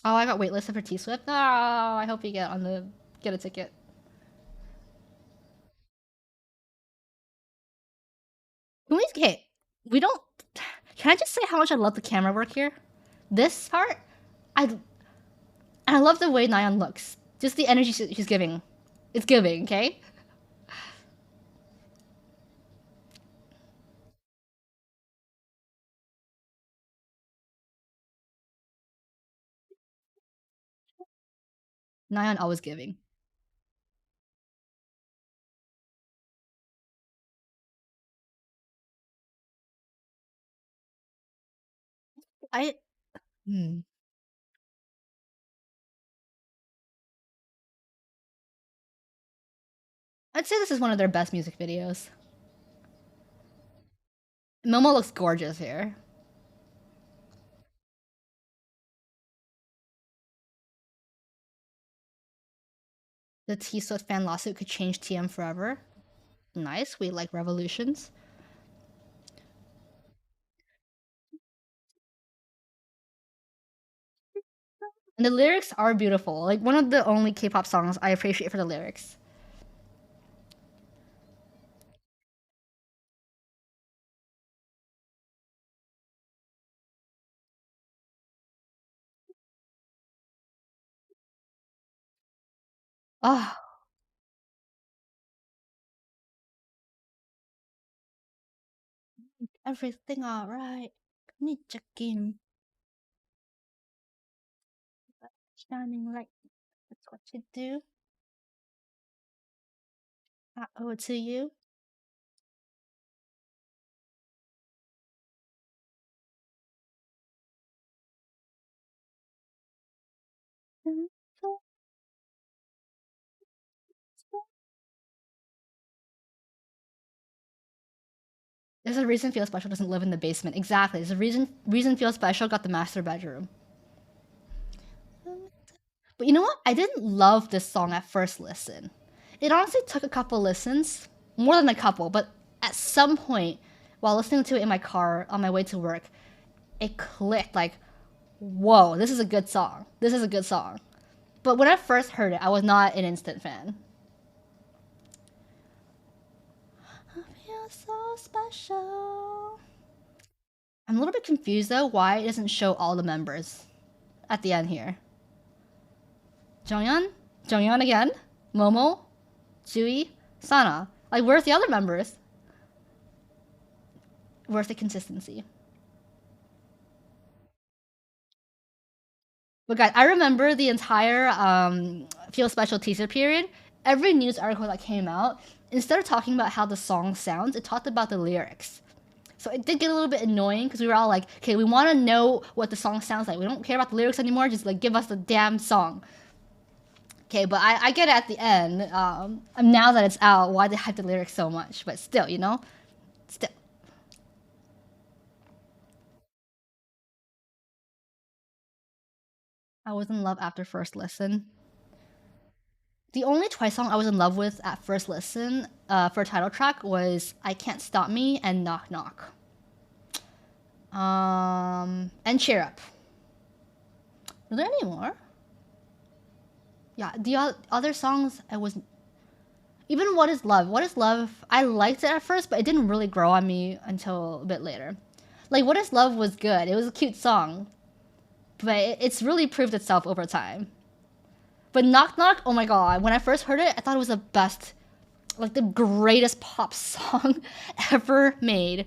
Oh, I got waitlisted for T Swift. Oh, I hope you get a ticket. Can we okay? We don't. Can I just say how much I love the camera work here? This part, I love the way Nyan looks. Just the energy she's giving. It's giving, okay? Nyan always giving. I. Hmm. I'd say this is one of their best music videos. Momo looks gorgeous here. The T Swift fan lawsuit could change TM forever. Nice. We like revolutions. And the lyrics are beautiful. Like one of the only K-pop songs I appreciate for the lyrics. Oh, everything alright. Ninja Kim. Shining light. That's what you do. I owe it to you. There's a reason Feel Special doesn't live in the basement. Exactly. There's a reason Feel Special got the master bedroom. But you know what? I didn't love this song at first listen. It honestly took a couple listens, more than a couple, but at some point, while listening to it in my car on my way to work, it clicked like, whoa, this is a good song. This is a good song. But when I first heard it, I was not an instant fan. I feel so special. I'm a little bit confused though why it doesn't show all the members at the end here. Jonghyun? Jonghyun again? Momo? Jui? Sana? Like, where's the other members? Where's the consistency? But guys, I remember the entire Feel Special teaser period. Every news article that came out, instead of talking about how the song sounds, it talked about the lyrics. So it did get a little bit annoying because we were all like, okay, we want to know what the song sounds like. We don't care about the lyrics anymore. Just like give us the damn song. Okay, but I get it at the end. Now that it's out, why they hype the lyrics so much? But still, you know, still. I was in love after first listen. The only Twice song I was in love with at first listen for a title track was "I Can't Stop Me" and "Knock Knock." And "Cheer Up." Are there any more? Yeah, the other songs I was even "What Is Love." "What Is Love" I liked it at first, but it didn't really grow on me until a bit later. Like "What Is Love" was good. It was a cute song, but it's really proved itself over time. But "Knock Knock," oh my god! When I first heard it, I thought it was the best, like the greatest pop song ever made.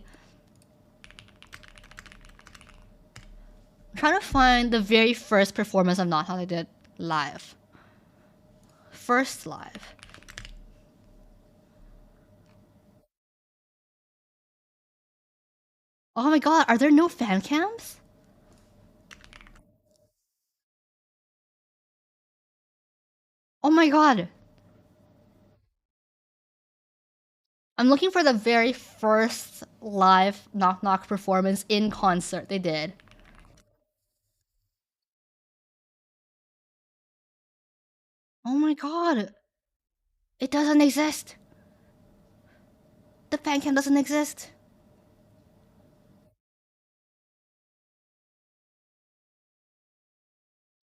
I'm trying to find the very first performance of "Knock Knock" I did live. First live. Oh my god! Are there no fan cams? Oh my god! I'm looking for the very first live Knock Knock performance in concert they did. Oh my god! It doesn't exist! The fan cam doesn't exist!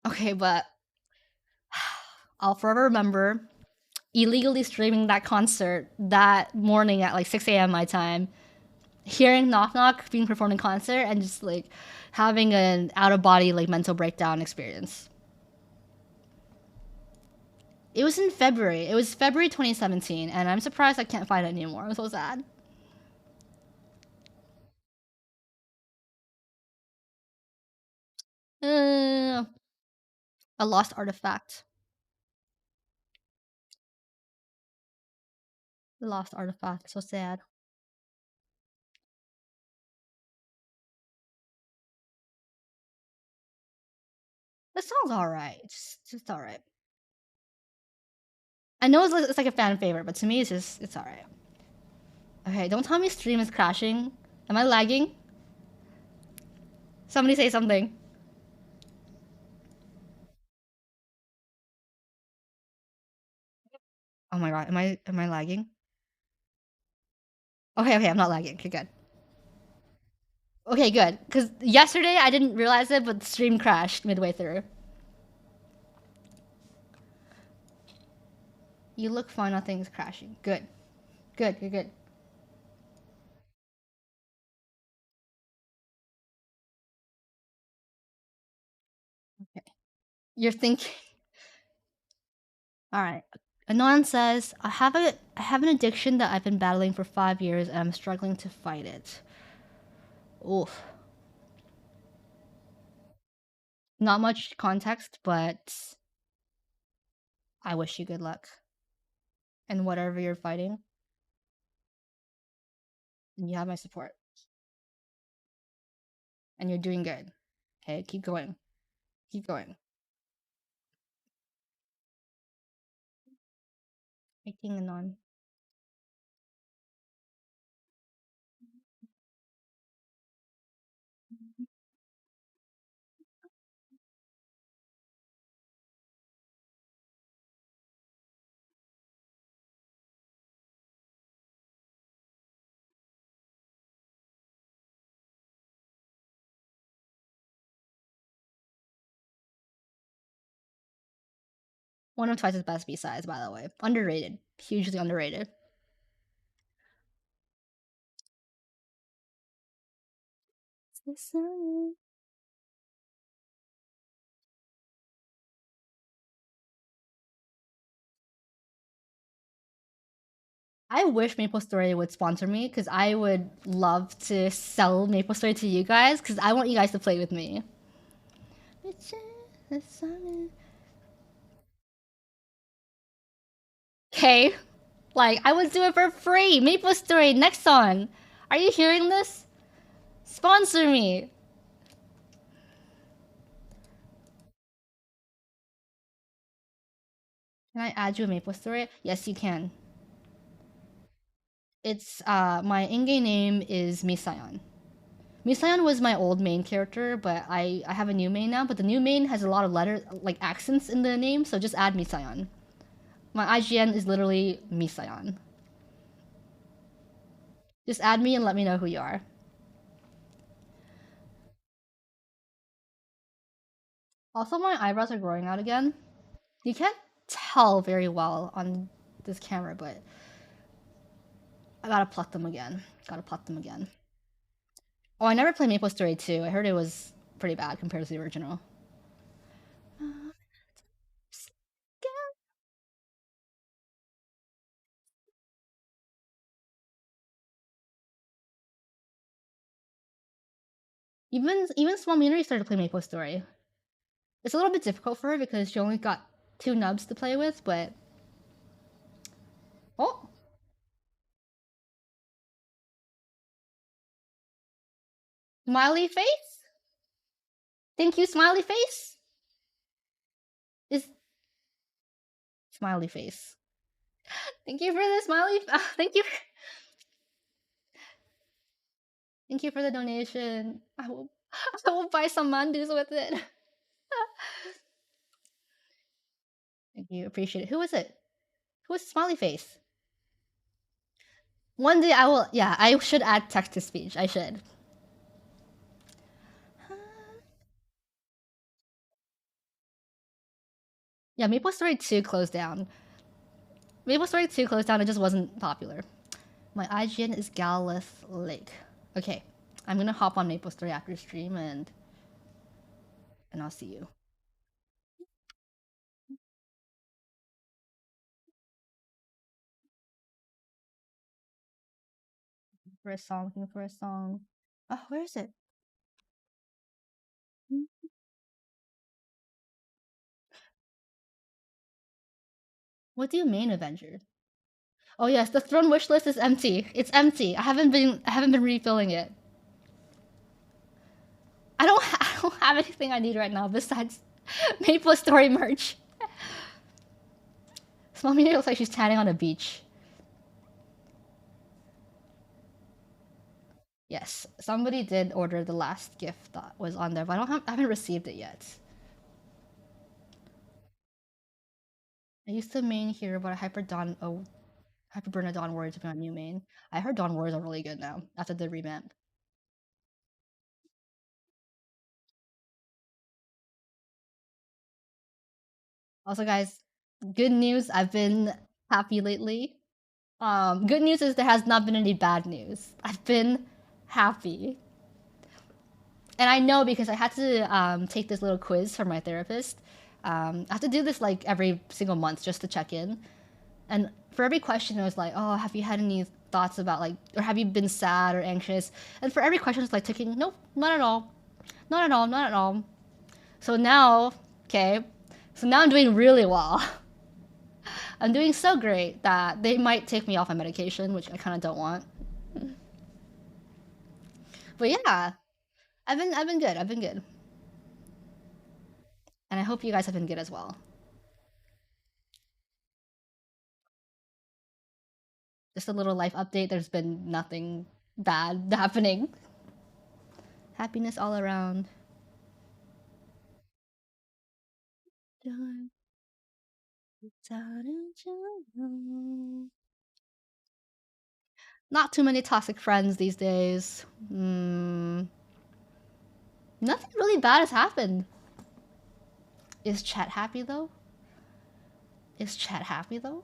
Okay, but I'll forever remember illegally streaming that concert that morning at like 6 a.m. my time, hearing Knock Knock being performed in concert, and just like having an out of body like mental breakdown experience. It was in February. It was February 2017, and I'm surprised I can't find it anymore. I'm so sad. Uh, a lost artifact. A lost artifact. So sad. The song's alright. It's just alright. I know it's like a fan favorite, but to me, it's alright. Okay, don't tell me stream is crashing. Am I lagging? Somebody say something. Oh my god, am I lagging? Okay, okay, I'm not lagging. Okay, good. Okay, good. Because yesterday I didn't realize it, but the stream crashed midway through. You look fine, nothing's crashing. Good. Good, good, good. Okay. You're thinking. Alright. Anon says, I have an addiction that I've been battling for 5 years and I'm struggling to fight it. Oof. Not much context, but I wish you good luck. And whatever you're fighting, you have my support. And you're doing good. Okay, keep going. Keep going. Fighting Anon. One of Twice's best B-sides, by the way. Underrated. Hugely underrated. The sun. I wish Maple Story would sponsor me because I would love to sell Maple Story to you guys because I want you guys to play with me. Okay, like I would do it for free. Maple Story, next song. Are you hearing this? Sponsor me. Can I add you a Maple Story? Yes, you can. It's my in-game name is Misayon. Misayon was my old main character, but I have a new main now. But the new main has a lot of letters, like accents in the name, so just add Misayon. My IGN is literally Misayon. Just add me and let me know who you are. Also, my eyebrows are growing out again. You can't tell very well on this camera, but I gotta pluck them again. Gotta pluck them again. Oh, I never played Maple Story 2. I heard it was pretty bad compared to the original. Even Small Minority started to play Maple Story. It's a little bit difficult for her because she only got two nubs to play with, but oh, smiley face. Thank you, smiley face. Is smiley face. Thank you for the smiley. Thank you. Thank you for the donation. I will. I will buy some mandus with it. Thank you. Appreciate it. Who was it? Who was smiley face? One day I will. Yeah, I should add text to speech. I should. Yeah, Maple Story 2 closed down. Maple Story 2 closed down. It just wasn't popular. My IGN is Galith Lake. Okay, I'm gonna hop on Maple Story after stream and I'll see you. For a song, looking for a song. Oh, where is it? What do you mean, Avenger? Oh yes, the throne wish list is empty. It's empty. I haven't been refilling it. I don't have anything I need right now besides Maple Story merch. Small Meanie looks like she's tanning on a beach. Yes, somebody did order the last gift that was on there, but I haven't received it yet. I used to main here, but Hyper Burn a Dawn Warrior to be my new main. I heard Dawn Warriors are really good now after the revamp. Also, guys, good news. I've been happy lately. Good news is there has not been any bad news. I've been happy. And I know because I had to take this little quiz for my therapist. I have to do this like every single month just to check in. And for every question, it was like, oh, have you had any thoughts about like, or have you been sad or anxious? And for every question, it's like ticking, nope, not at all. Not at all, not at all. So now, okay, so now I'm doing really well. I'm doing so great that they might take me off my medication, which I kind of don't want. But yeah, I've been good. I've been good, and I hope you guys have been good as well. Just a little life update. There's been nothing bad happening. Happiness all around. Not too many toxic friends these days. Nothing really bad has happened. Is Chat happy though? Is Chat happy though?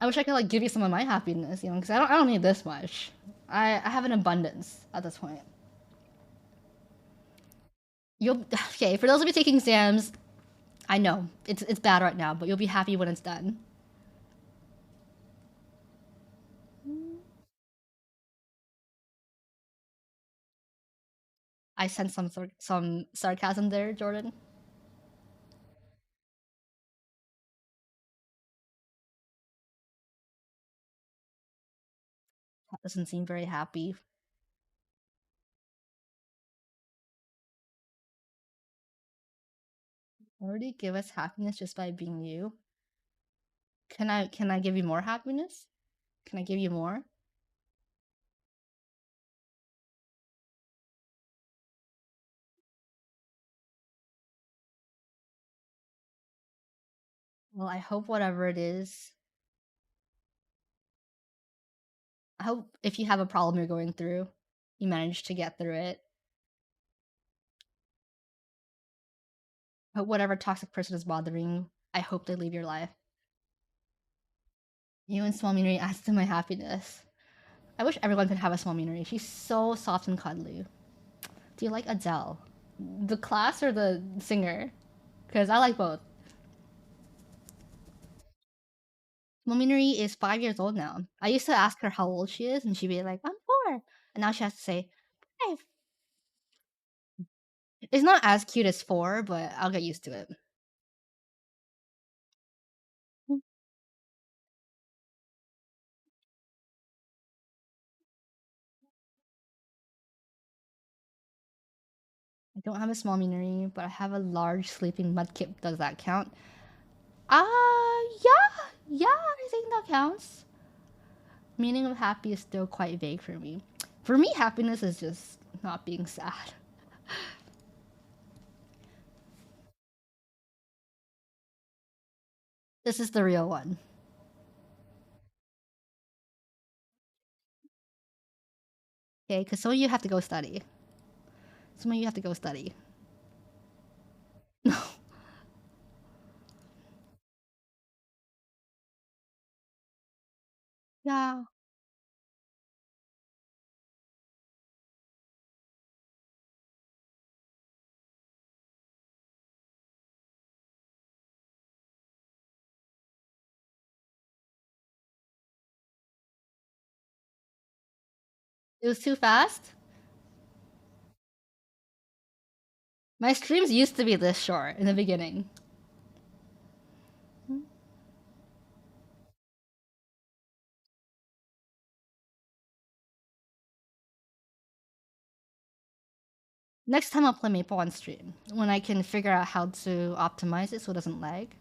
I wish I could like give you some of my happiness, you know, because I don't need this much. I have an abundance at this point. You'll okay for those of you taking exams. I know it's bad right now, but you'll be happy when it's done. I sense some sarcasm there, Jordan. That doesn't seem very happy. Already give us happiness just by being you. Can I give you more happiness? Can I give you more? Well, I hope whatever it is. I hope if you have a problem you're going through, you manage to get through it. But whatever toxic person is bothering you, I hope they leave your life. You and Small Minery adds to my happiness. I wish everyone could have a Small Minery. She's so soft and cuddly. Do you like Adele? The class or the singer? Because I like both. Mominori is 5 years old now. I used to ask her how old she is, and she'd be like, "I'm 4." And now she has to say 5. It's not as cute as 4, but I'll get used to it. I don't have a small Minori, but I have a large sleeping mudkip. Does that count? Yeah, I think that counts. Meaning of happy is still quite vague for me. For me, happiness is just not being sad. This is the real one. Okay, because some of you have to go study. Some of you have to go study. No. Yeah. It was too fast. My streams used to be this short in the beginning. Next time I'll play Maple on stream when I can figure out how to optimize it so it doesn't lag.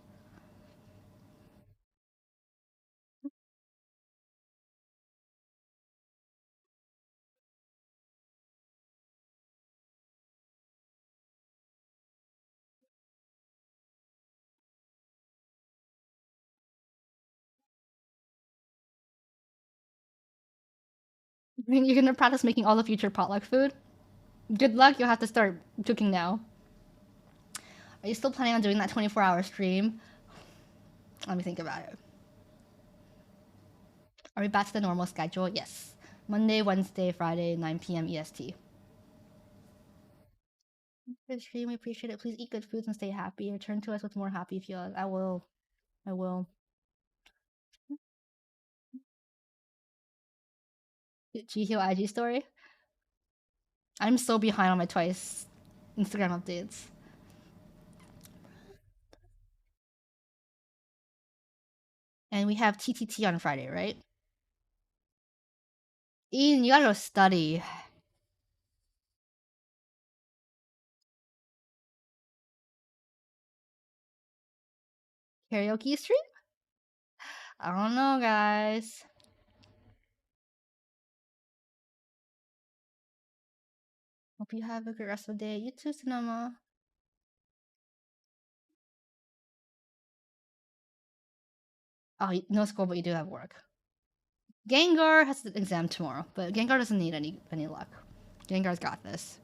I mean, you're gonna practice making all the future potluck food. Good luck. You'll have to start cooking now. Are you still planning on doing that 24-hour stream? Let me think about it. Are we back to the normal schedule? Yes. Monday, Wednesday, Friday, 9 p.m. EST. Good stream. We appreciate it. Please eat good foods and stay happy. Return to us with more happy feels. I will. I will. Jihyo IG story. I'm so behind on my Twice Instagram updates. And we have TTT on Friday, right? Ian, you gotta go study. Karaoke stream? I don't know, guys. Hope you have a good rest of the day. You too, Cinema. Oh, no school, but you do have work. Gengar has an exam tomorrow, but Gengar doesn't need any luck. Gengar's got this.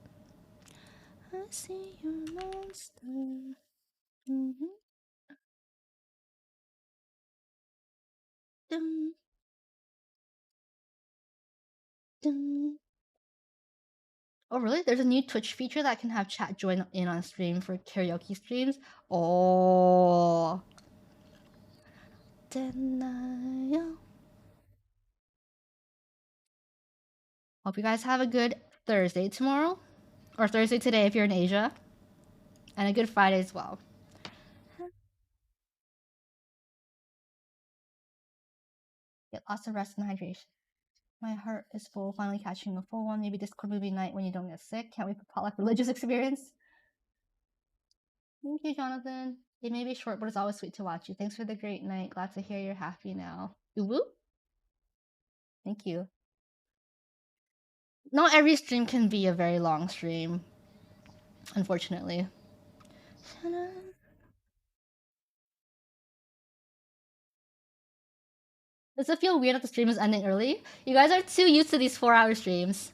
I see you, monster. Mm-hmm. Dun, dun. Oh, really? There's a new Twitch feature that can have chat join in on stream for karaoke streams. Oh. Denial. Hope you guys have a good Thursday tomorrow. Or Thursday today if you're in Asia. And a good Friday as well. Get lots of rest and hydration. My heart is full, finally catching a full one. Maybe Discord movie night when you don't get sick. Can't wait for potluck religious experience. Thank you, Jonathan. It may be short, but it's always sweet to watch you. Thanks for the great night. Glad to hear you're happy now. Uwu? Thank you. Not every stream can be a very long stream, unfortunately. Does it feel weird that the stream is ending early? You guys are too used to these 4-hour streams.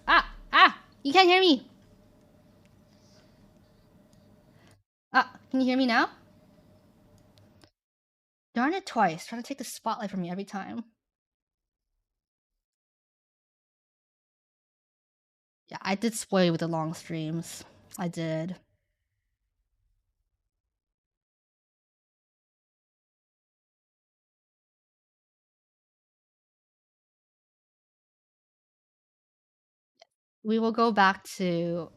You can't hear me. Can you hear me now? Darn it twice, trying to take the spotlight from me every time. Yeah, I did spoil you with the long streams. I did. We will go back to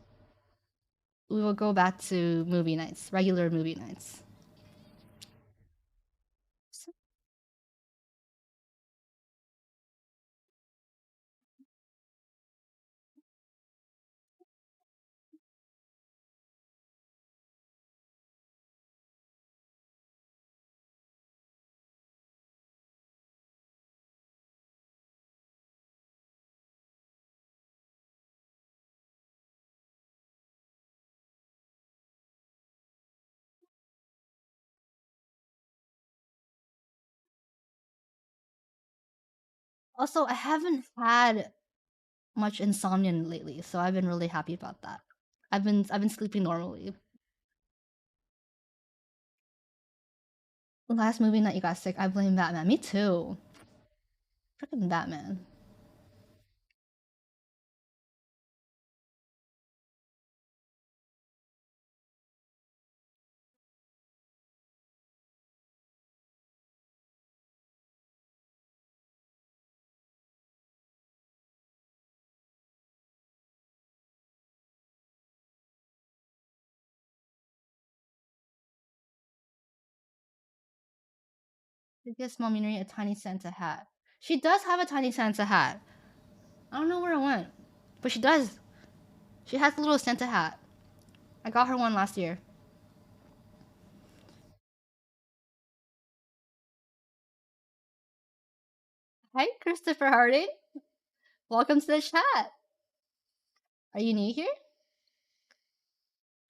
movie nights, regular movie nights. Also, I haven't had much insomnia lately, so I've been really happy about that. I've been sleeping normally. Last movie night you got sick, I blame Batman. Me too. Freaking Batman. She gives Small Minori a tiny Santa hat. She does have a tiny Santa hat. I don't know where it went, but she does. She has a little Santa hat. I got her one last year. Hi, Christopher Harding. Welcome to the chat. Are you new here?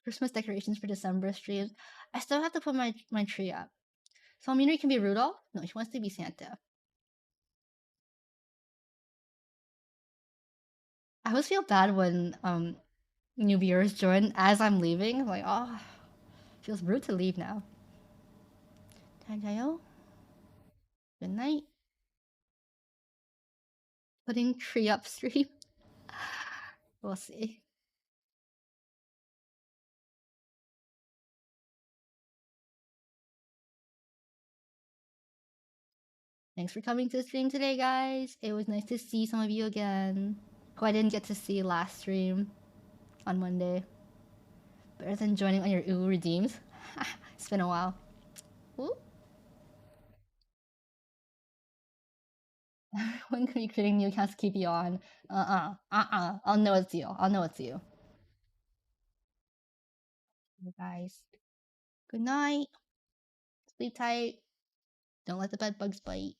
Christmas decorations for December streams. I still have to put my tree up. So Minori can be Rudolph? No, she wants to be Santa. I always feel bad when new viewers join as I'm leaving. I'm like, oh, feels rude to leave now. Good night. Putting tree up stream. We'll see. Thanks for coming to the stream today, guys. It was nice to see some of you again, who I didn't get to see last stream on Monday. Better than joining on your Uwu redeems. It's been a while. Ooh. When can be creating new accounts to keep you on? I'll know it's you. I'll know it's you. You guys. Good night. Sleep tight. Don't let the bed bugs bite.